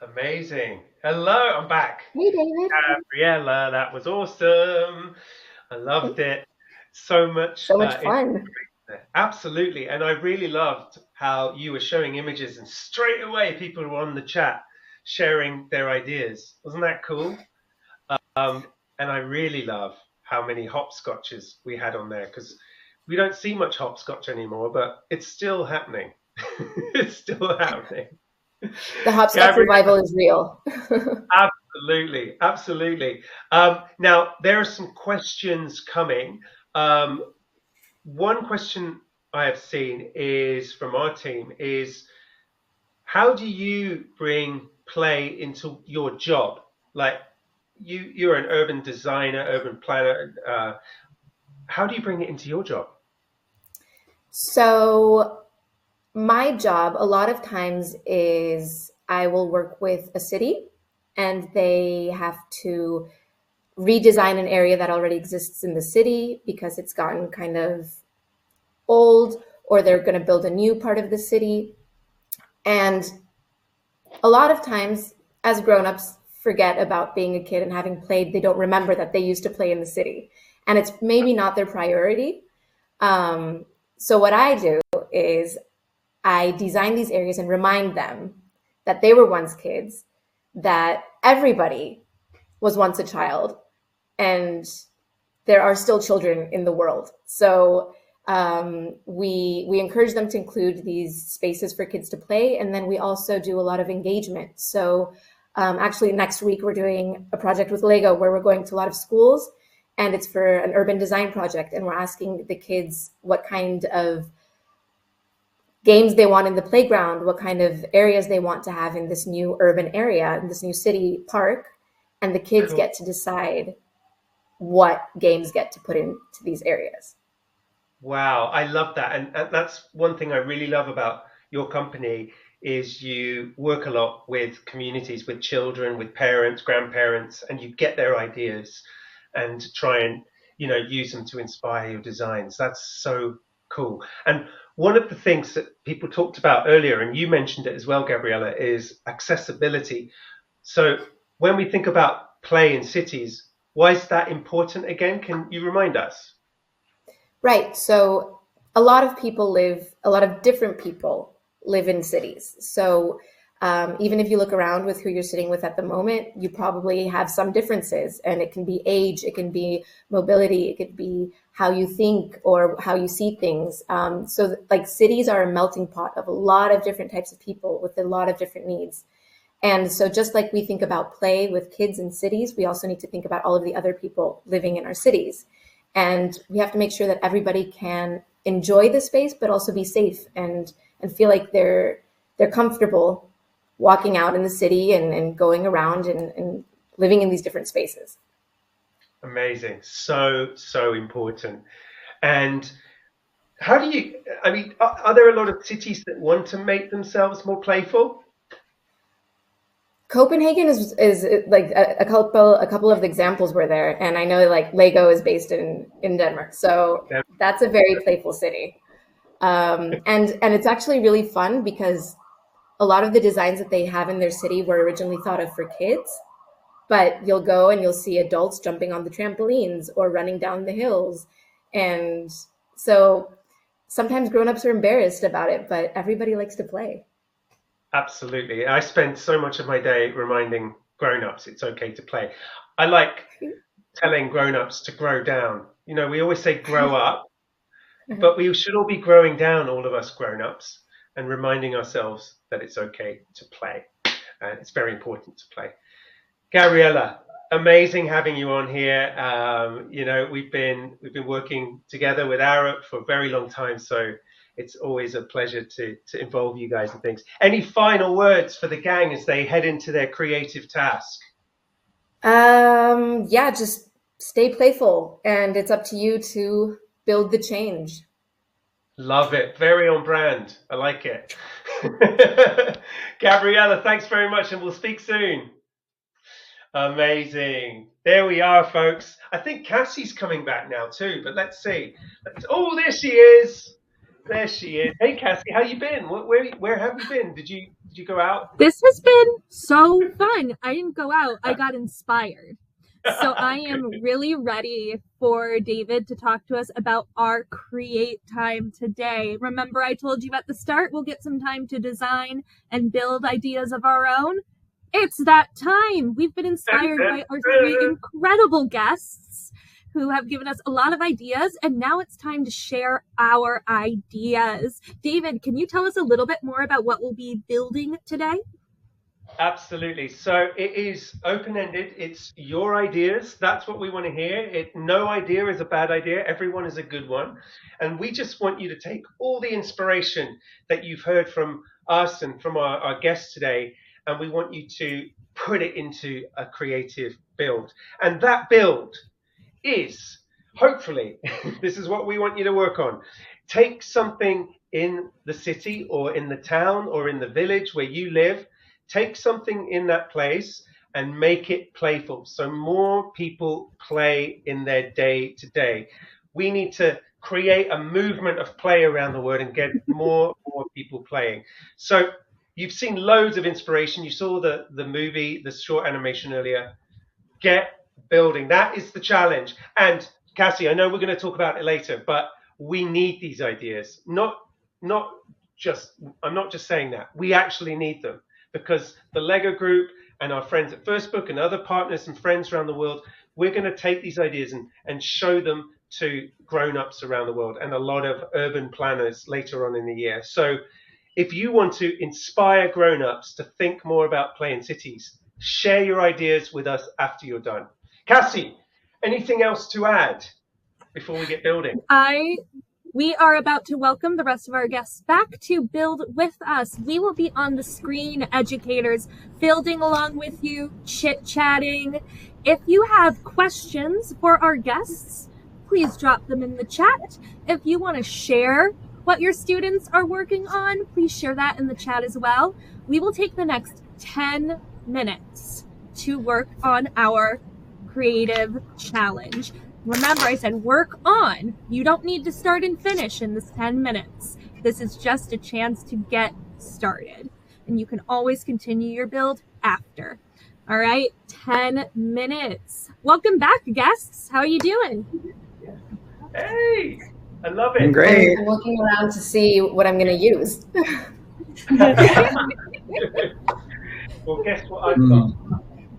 Amazing. Hello, I'm back. Hey, David. Gabriella, that was awesome. I loved it. So much Fun. Absolutely. And I really loved how you were showing images and straight away people were on the chat sharing their ideas. Wasn't that cool? And I really love how many hopscotches we had on there, because we don't see much hopscotch anymore, but it's still happening. It's still happening. The hopscotch revival is real. Absolutely, absolutely. Now, there are some questions coming. One question I have seen is from our team is, how do you bring play into your job? Like, you're an urban designer, urban planner. How do you bring it into your job? So my job a lot of times is I will work with a city and they have to redesign an area that already exists in the city because it's gotten kind of old, or they're going to build a new part of the city. And a lot of times as grown-ups forget about being a kid and having played, they don't remember that they used to play in the city. And it's maybe not their priority. So what I do is I design these areas and remind them that they were once kids, that everybody was once a child, and there are still children in the world. So we encourage them to include these spaces for kids to play. And then we also do a lot of engagement. So actually next week, we're doing a project with Lego where we're going to a lot of schools, and it's for an urban design project. And we're asking the kids what kind of games they want in the playground, what kind of areas they want to have in this new urban area, in this new city park. And the kids get to decide what games get to put into these areas. Wow, I love that. And that's one thing I really love about your company is you work a lot with communities, with children, with parents, grandparents, and you get their ideas and try and, use them to inspire your designs. That's so cool. And one of the things that people talked about earlier, and you mentioned it as well, Gabriella, is accessibility. So when we think about play in cities, why is that important again? Can you remind us? Right. So a lot of different people live in cities. So even if you look around with who you're sitting with at the moment, you probably have some differences, and it can be age, it can be mobility, it could be how you think or how you see things. So like cities are a melting pot of a lot of different types of people with a lot of different needs. And so just like we think about play with kids in cities, we also need to think about all of the other people living in our cities. And we have to make sure that everybody can enjoy the space, but also be safe and feel like they're comfortable walking out in the city and going around and living in these different spaces. Amazing. So important. And how do you, are there a lot of cities that want to make themselves more playful? Copenhagen is like a couple of the examples were there, and I know like Lego is based in Denmark, so that's a very playful city, and it's actually really fun because a lot of the designs that they have in their city were originally thought of for kids, but you'll go and you'll see adults jumping on the trampolines or running down the hills, and so sometimes grown-ups are embarrassed about it, but everybody likes to play. Absolutely. I spend so much of my day reminding grown-ups it's okay to play. I like telling grown-ups to grow down. We always say grow up, but we should all be growing down, all of us grown-ups, and reminding ourselves that it's okay to play. It's very important to play. Gabriella, amazing having you on here. We've been working together with Arup for a very long time, so it's always a pleasure to involve you guys in things. Any final words for the gang as they head into their creative task? Yeah, just stay playful, and it's up to you to build the change. Love it. Very on brand. I like it. Gabriella, thanks very much, and we'll speak soon. Amazing. There we are, folks. I think Cassie's coming back now too, but let's see. Oh, there she is. There she is. Hey, Cassie, how you been? Where have you been? Did you go out? This has been so fun. I didn't go out. I got inspired. So I am really ready for David to talk to us about our create time today. Remember, I told you at the start, we'll get some time to design and build ideas of our own. It's that time. We've been inspired by our three incredible guests who have given us a lot of ideas, and now it's time to share our ideas. David, can you tell us a little bit more about what we'll be building today? Absolutely. So it is open-ended. It's your ideas. That's what we want to hear. No idea is a bad idea. Everyone is a good one. And we just want you to take all the inspiration that you've heard from us and from our guests today, and we want you to put it into a creative build. And that build is, hopefully, this is what we want you to work on. Take something in the city or in the town or in the village where you live. Take something in that place and make it playful, so more people play in their day to day. We need to create a movement of play around the world and get more people playing. So you've seen loads of inspiration. You saw the movie, the short animation earlier. Get building. That is the challenge. And Cassie, I know we're going to talk about it later, but we need these ideas. I'm not just saying that. We actually need them. Because the Lego group and our friends at First Book and other partners and friends around the world, we're going to take these ideas and show them to grown-ups around the world and a lot of urban planners later on in the year. So if you want to inspire grown-ups to think more about play in cities, share your ideas with us after you're done. Cassie, anything else to add before we get building? We are about to welcome the rest of our guests back to build with us. We will be on the screen, educators, building along with you, chit-chatting. If you have questions for our guests, please drop them in the chat. If you want to share what your students are working on, please share that in the chat as well. We will take the next 10 minutes to work on our creative challenge. Remember, I said work on. You don't need to start and finish in this 10 minutes. This is just a chance to get started. And you can always continue your build after. All right, 10 minutes. Welcome back, guests. How are you doing? Hey, I love it. I'm great. I'm looking around to see what I'm going to use. Well, guess what I've got?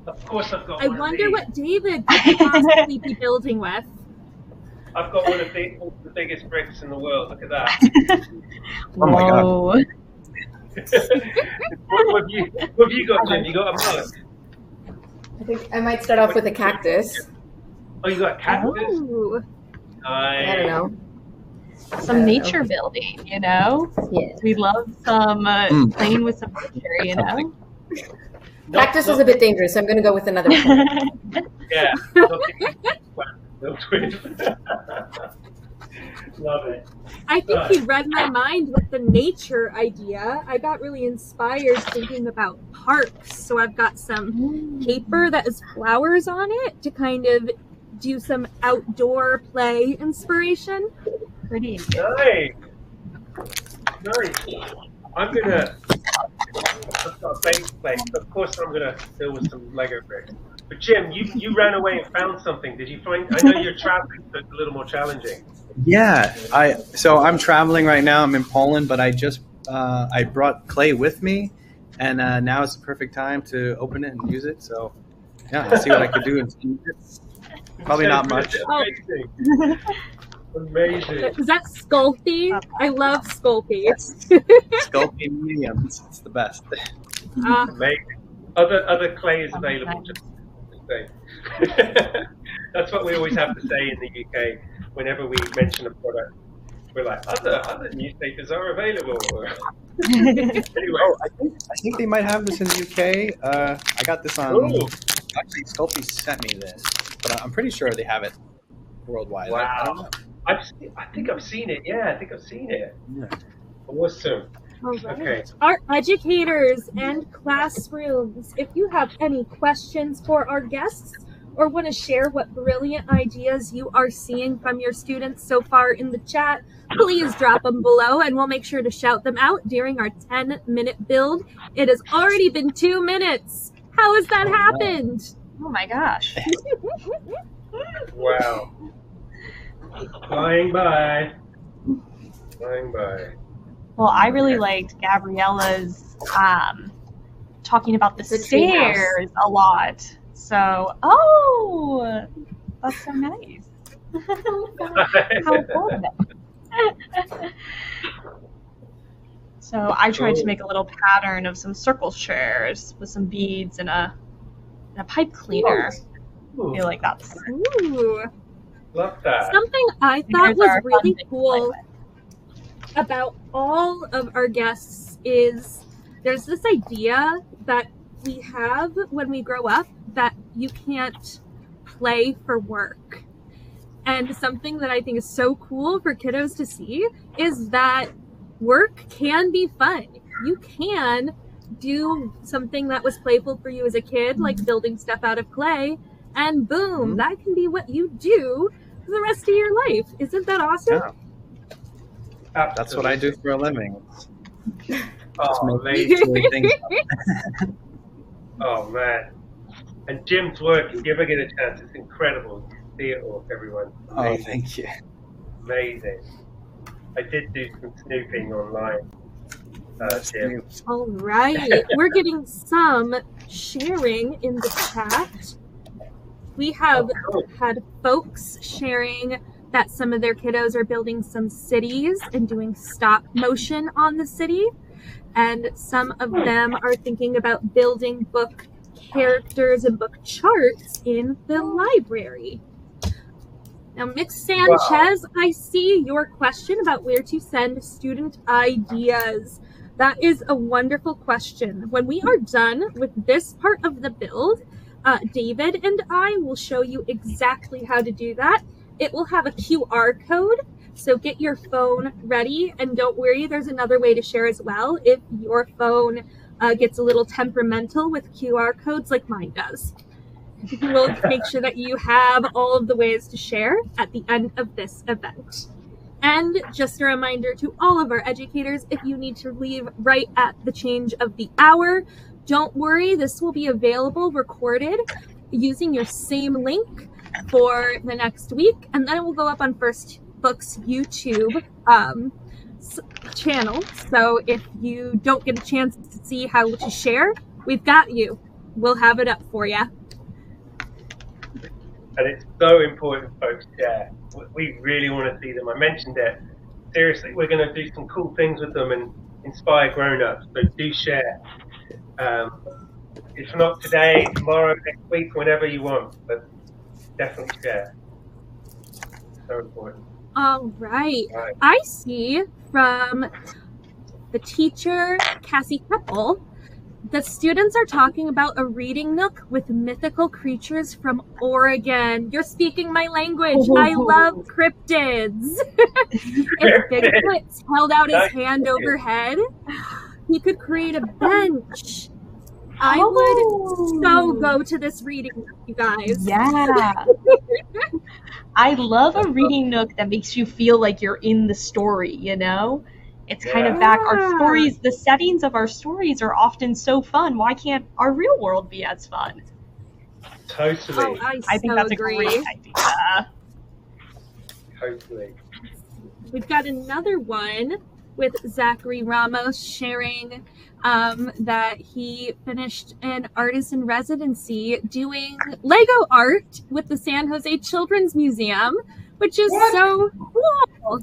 Of course I've got I one wonder of these. what David could possibly be building with. I've got one of the biggest bricks in the world. Look at that. Oh my God. What have you got, Jim? You got a mug? I think I might start off with a cactus. Oh, you got a cactus? Ooh. I don't know. Some nature building, you know? Yeah. We love some playing with some nature, you know? Cactus is a bit dangerous, so I'm going to go with another one. Yeah. Love it. I think he read my mind with the nature idea. I got really inspired thinking about parks. So I've got some paper that has flowers on it to kind of do some outdoor play inspiration. Pretty. Nice. I've got a base plate. Of course, I'm gonna fill with some Lego bricks. But Jim, you ran away and found something. Did you find? I know you're traveling, so it's a little more challenging. Yeah, so I'm traveling right now. I'm in Poland, but I brought clay with me, and now is the perfect time to open it and use it. So yeah, I'll see what I could do in 10 minutes. Probably not much. Amazing. Amazing. Is that Sculpey? I love Sculpey. Sculpting mediums, it's the best. Amazing. Other clay is available. Just say. That's what we always have to say in the UK whenever we mention a product. We're like, other newspapers are available. Anyway. Oh, I think they might have this in the UK. I got this on. Ooh. Actually, Sculpey sent me this, but I'm pretty sure they have it worldwide. Wow. I don't know. I think I've seen it. Yeah, I think I've seen it. Yeah. Awesome. All right. Okay. Our educators and classrooms, if you have any questions for our guests or want to share what brilliant ideas you are seeing from your students so far in the chat, please drop them below and we'll make sure to shout them out during our 10-minute build. It has already been 2 minutes. How has that happened? Oh my gosh. Wow. Flying by. Flying by. Well, I really liked Gabriella's talking about the stairs a lot. So, that's so nice. How fun. So I tried to make a little pattern of some circle chairs with some beads and a pipe cleaner. I feel like that's Ooh. Love that. Something I thought was really cool about all of our guests is there's this idea that we have when we grow up that you can't play for work. And something that I think is so cool for kiddos to see is that work can be fun. You can do something that was playful for you as a kid, like building stuff out of clay, and boom, that can be what you do for the rest of your life. Isn't that awesome? Yeah. That's what I do for a living. Oh, silly things. Oh man. And Jim's work, if you ever get a chance, it's incredible. You see it all, everyone. Amazing. Oh, thank you. Amazing. I did do some snooping online. Jim. All right. We're getting some sharing in the chat. We have had folks sharing that some of their kiddos are building some cities and doing stop motion on the city. And some of them are thinking about building book characters and book charts in the library. Now, Miss Sanchez, I see your question about where to send student ideas. That is a wonderful question. When we are done with this part of the build, David and I will show you exactly how to do that. It will have a QR code, so get your phone ready, and don't worry, there's another way to share as well if your phone gets a little temperamental with QR codes like mine does. We'll make sure that you have all of the ways to share at the end of this event. And just a reminder to all of our educators, if you need to leave right at the change of the hour, don't worry, this will be available recorded using your same link for the next week, and then it will go up on First Book's YouTube channel. So if you don't get a chance to see how to share, we've got you. We'll have it up for you. And it's so important, folks. Yeah, we really want to see them. I mentioned it. Seriously, we're going to do some cool things with them and inspire grown-ups. So do share. If not today, tomorrow, next week, whenever you want. But definitely share. So important. All right. I see from the teacher, Cassie Keppel, the students are talking about a reading nook with mythical creatures from Oregon. You're speaking my language. I love cryptids. If Bigfoot held out his hand overhead, he could create a bench. I would so go to this reading nook, you guys. Yeah. I love a reading nook that makes you feel like you're in the story, you know? It's kind of back. Our stories, the settings of our stories are often so fun. Why can't our real world be as fun? Totally. Oh, I think that's a great idea. Totally. We've got another one with Zachary Ramos sharing that he finished an artist in residency doing Lego art with the San Jose Children's Museum, which is so cool.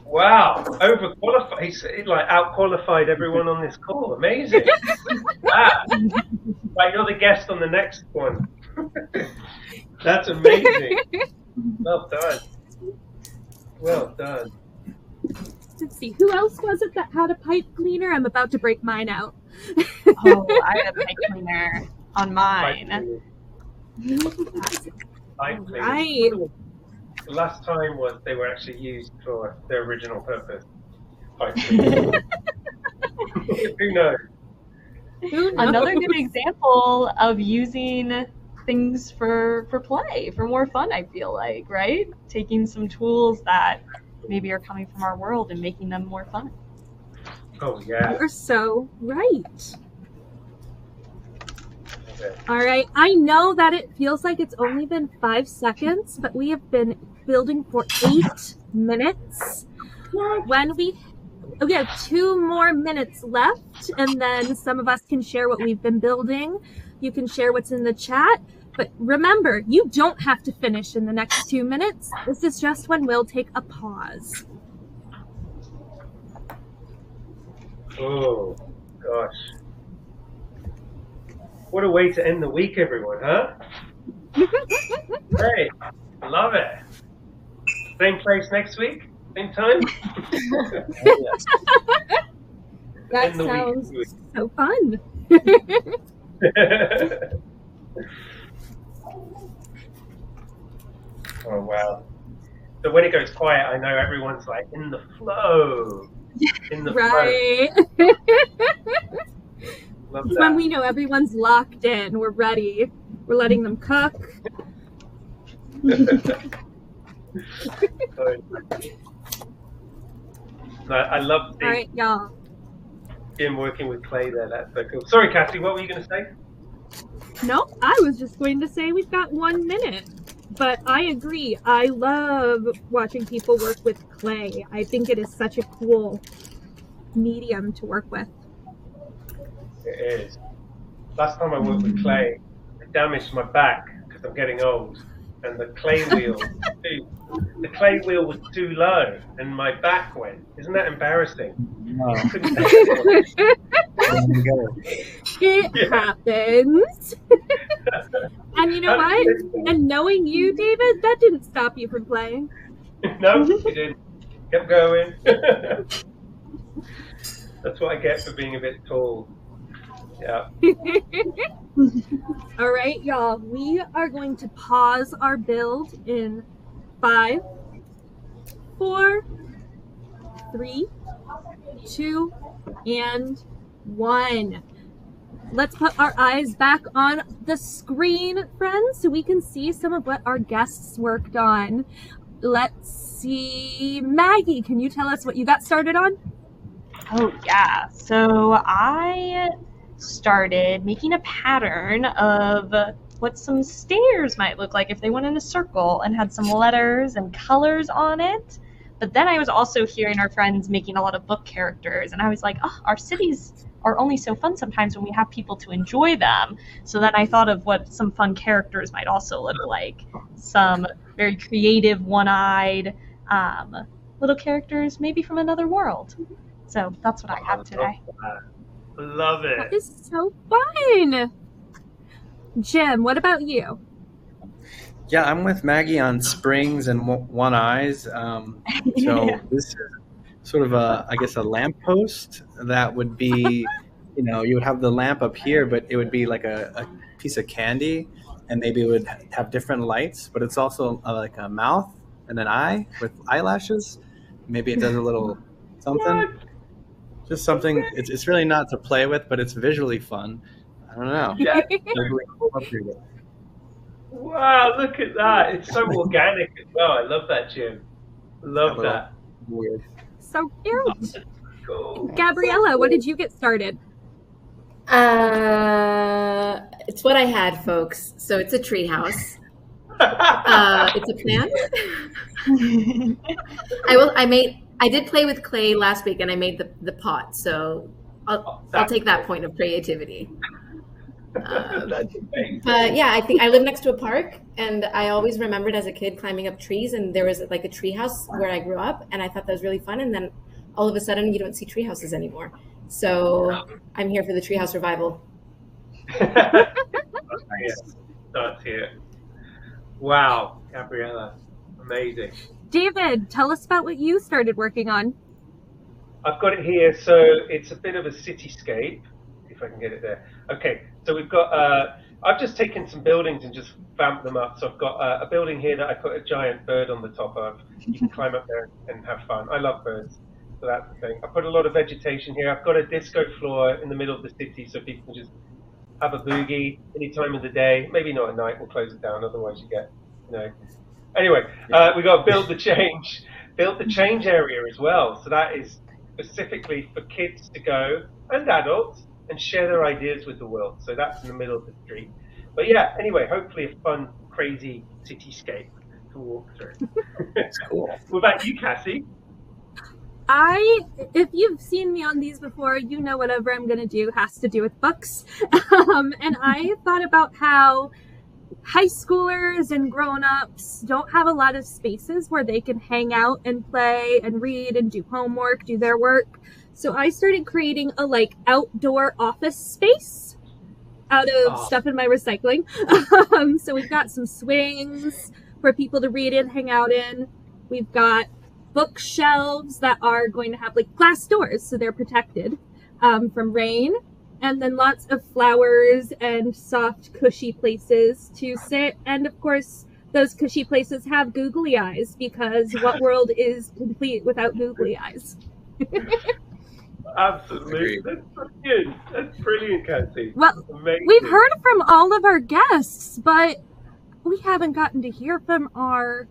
Wow, overqualified. He's like out-qualified everyone on this call. Amazing. Like you're the guest on the next one. That's amazing. Well done. Well done. Let's see, who else was it that had a pipe cleaner? I'm about to break mine out. Oh, I had a pipe cleaner on mine. Right. The last time was they were actually used for their original purpose. Pipe cleaners. Who knows? Another good example of using things for play, for more fun, I feel like, right? Taking some tools that maybe are coming from our world and making them more fun. Oh, yeah. You're so right. All right, I know that it feels like it's only been 5 seconds, but we have been building for 8 minutes. We have 2 more minutes left, and then some of us can share what we've been building. You can share what's in the chat. But remember, you don't have to finish in the next 2 minutes. This is just when we'll take a pause. Oh, gosh. What a way to end the week, everyone, huh? Great. Love it. Same place next week? Same time? That sounds so fun. Oh, wow. So when it goes quiet, I know everyone's like in the flow. In the right. flow. Love that. When we know everyone's locked in, we're ready. We're letting them cook. I love seeing All right, y'all. Jim working with clay there. That's so cool. Sorry, Cassie, what were you going to say? No, I was just going to say we've got 1 minute. But I agree. I love watching people work with clay. I think it is such a cool medium to work with. It is. Last time I worked with clay, it damaged my back because I'm getting old, and the clay wheel was too low, and my back went. Isn't that embarrassing? No. It happens. And you know what? And knowing you, David, that didn't stop you from playing. No, you didn't. Kept going. That's what I get for being a bit tall. Yeah. All right, y'all. We are going to pause our build in 5, 4, 3, 2, and 1. Let's put our eyes back on the screen, friends, so we can see some of what our guests worked on. Let's see. Maggie, can you tell us what you got started on? Oh, yeah. So I started making a pattern of what some stairs might look like if they went in a circle and had some letters and colors on it. But then I was also hearing our friends making a lot of book characters, and I was like, oh, our cities are only so fun sometimes when we have people to enjoy them. So then I thought of what some fun characters might also look like. Some very creative, one-eyed little characters, maybe from another world. So that's what I have today. Love it. That is so fun. Jim, what about you? Yeah, I'm with Maggie on springs and one eyes. So this is sort of I guess a lamppost that would be, you would have the lamp up here, but it would be like a piece of candy, and maybe it would have different lights, but it's also like a mouth and an eye with eyelashes. Maybe it does a little something. Just something. It's really not to play with, but it's visually fun. I don't know. Yeah. Wow, look at that. It's so organic as well. I love that, Jim. Love that. Weird. So cute. Cool. Gabriella, what did you get started? It's what I had, folks. So it's a tree house. It's a plant. I did play with clay last week, and I made the pot. So I'll take that point of creativity. But yeah, I think I live next to a park, and I always remembered as a kid climbing up trees, and there was like a tree house where I grew up, and I thought that was really fun. And then all of a sudden, you don't see tree houses anymore. So I'm here for the treehouse revival. Starts here. Wow, Gabriella, amazing. David, tell us about what you started working on. I've got it here, so it's a bit of a cityscape, if I can get it there. Okay, so we've got, I've just taken some buildings and just vamped them up. So I've got a building here that I put a giant bird on the top of. You can climb up there and have fun. I love birds, so that's the thing. I put a lot of vegetation here. I've got a disco floor in the middle of the city so people can just have a boogie any time of the day. Maybe not at night, we'll close it down, otherwise you get, Anyway, we got build the change area as well. So that is specifically for kids to go, and adults, and share their ideas with the world. So that's in the middle of the street. But yeah, anyway, hopefully a fun, crazy cityscape to walk through. That's cool. What about you, Cassie? If you've seen me on these before, you know whatever I'm going to do has to do with books. And I thought about how high schoolers and grown-ups don't have a lot of spaces where they can hang out and play and read and do homework, do their work. So I started creating a outdoor office space out of stuff in my recycling. So we've got some swings for people to read in, hang out in. We've got bookshelves that are going to have glass doors, so they're protected from rain. And then lots of flowers and soft, cushy places to sit. And of course, those cushy places have googly eyes, because what world is complete without googly eyes? Absolutely. That's brilliant. That's brilliant, Cassie. Well, amazing. We've heard from all of our guests, but we haven't gotten to hear from our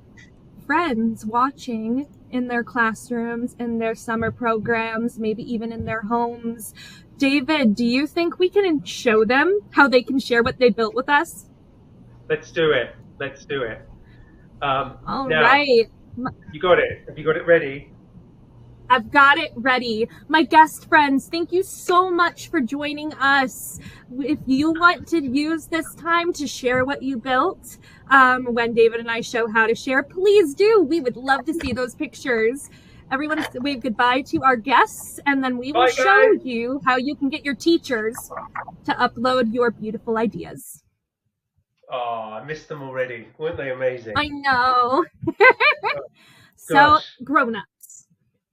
friends watching in their classrooms, in their summer programs, maybe even in their homes. David, do you think we can show them how they can share what they built with us? Let's do it. All now, right. You got it. Have you got it ready? I've got it ready. My guest friends, thank you so much for joining us. If you want to use this time to share what you built, when David and I show how to share, please do. We would love to see those pictures. Everyone wave goodbye to our guests, and then we will show you how you can get your teachers to upload your beautiful ideas. Oh, I missed them already. Weren't they amazing? I know. So, Gosh. grown-ups,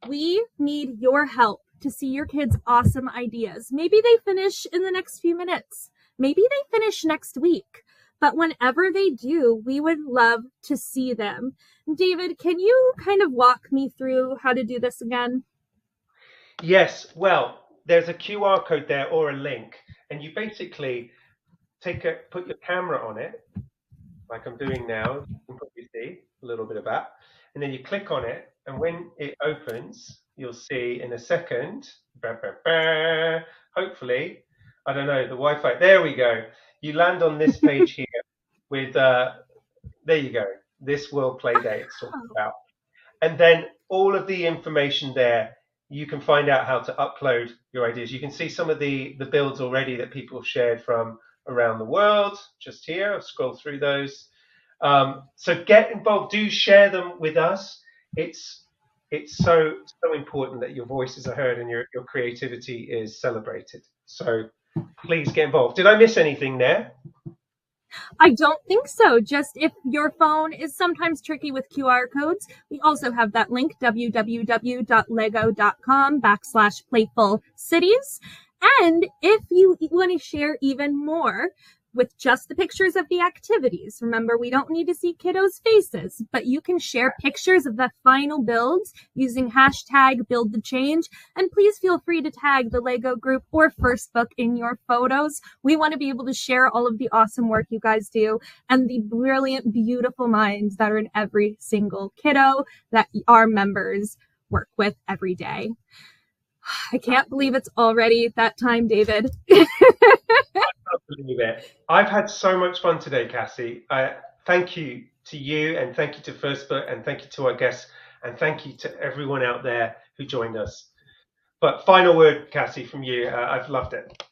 we need your help to see your kids' awesome ideas. Maybe they finish in the next few minutes. Maybe they finish next week. But whenever they do, we would love to see them. David, can you kind of walk me through how to do this again? Yes. Well, there's a QR code there or a link, and you basically put your camera on it, like I'm doing now. You can probably see a little bit of that. And then you click on it, and when it opens, you'll see in a second, hopefully, I don't know, the Wi-Fi, there we go. You land on this page here with, there you go, this World Play Day it's talking about. And then all of the information there, you can find out how to upload your ideas. You can see some of the builds already that people have shared from around the world, just here. I've scrolled through those. So get involved, do share them with us. It's so important that your voices are heard and your creativity is celebrated. So please get involved. Did I miss anything there? I don't think so. Just if your phone is sometimes tricky with QR codes, we also have that link, www.lego.com/playful-cities. And if you want to share even more with just the pictures of the activities, remember, we don't need to see kiddos' faces, but you can share pictures of the final builds using hashtag Build the Change. And please feel free to tag the Lego group or First Book in your photos. We want to be able to share all of the awesome work you guys do and the brilliant, beautiful minds that are in every single kiddo that our members work with every day. I can't believe it's already that time, David. I can't believe it. I've had so much fun today, Cassie. Thank you to you, and thank you to First Book, and thank you to our guests, and thank you to everyone out there who joined us. But final word, Cassie, from you. I've loved it.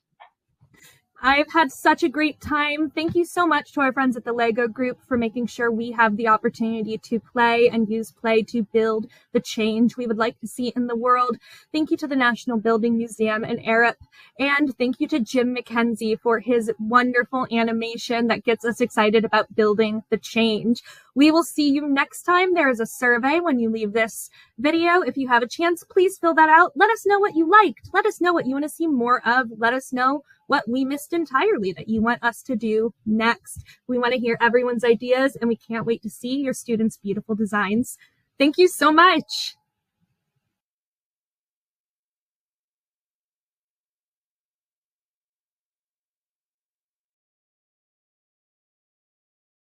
I've had such a great time. Thank you so much to our friends at the Lego group for making sure we have the opportunity to play and use play to build the change we would like to see in the world. Thank you to the National Building Museum and Arup. And thank you to Jim McKenzie for his wonderful animation that gets us excited about building the change. We will see you next time. There is a survey when you leave this video. If you have a chance, please fill that out. Let us know what you liked. Let us know what you want to see more of. Let us know what we missed entirely that you want us to do next. We want to hear everyone's ideas, and we can't wait to see your students' beautiful designs. Thank you so much.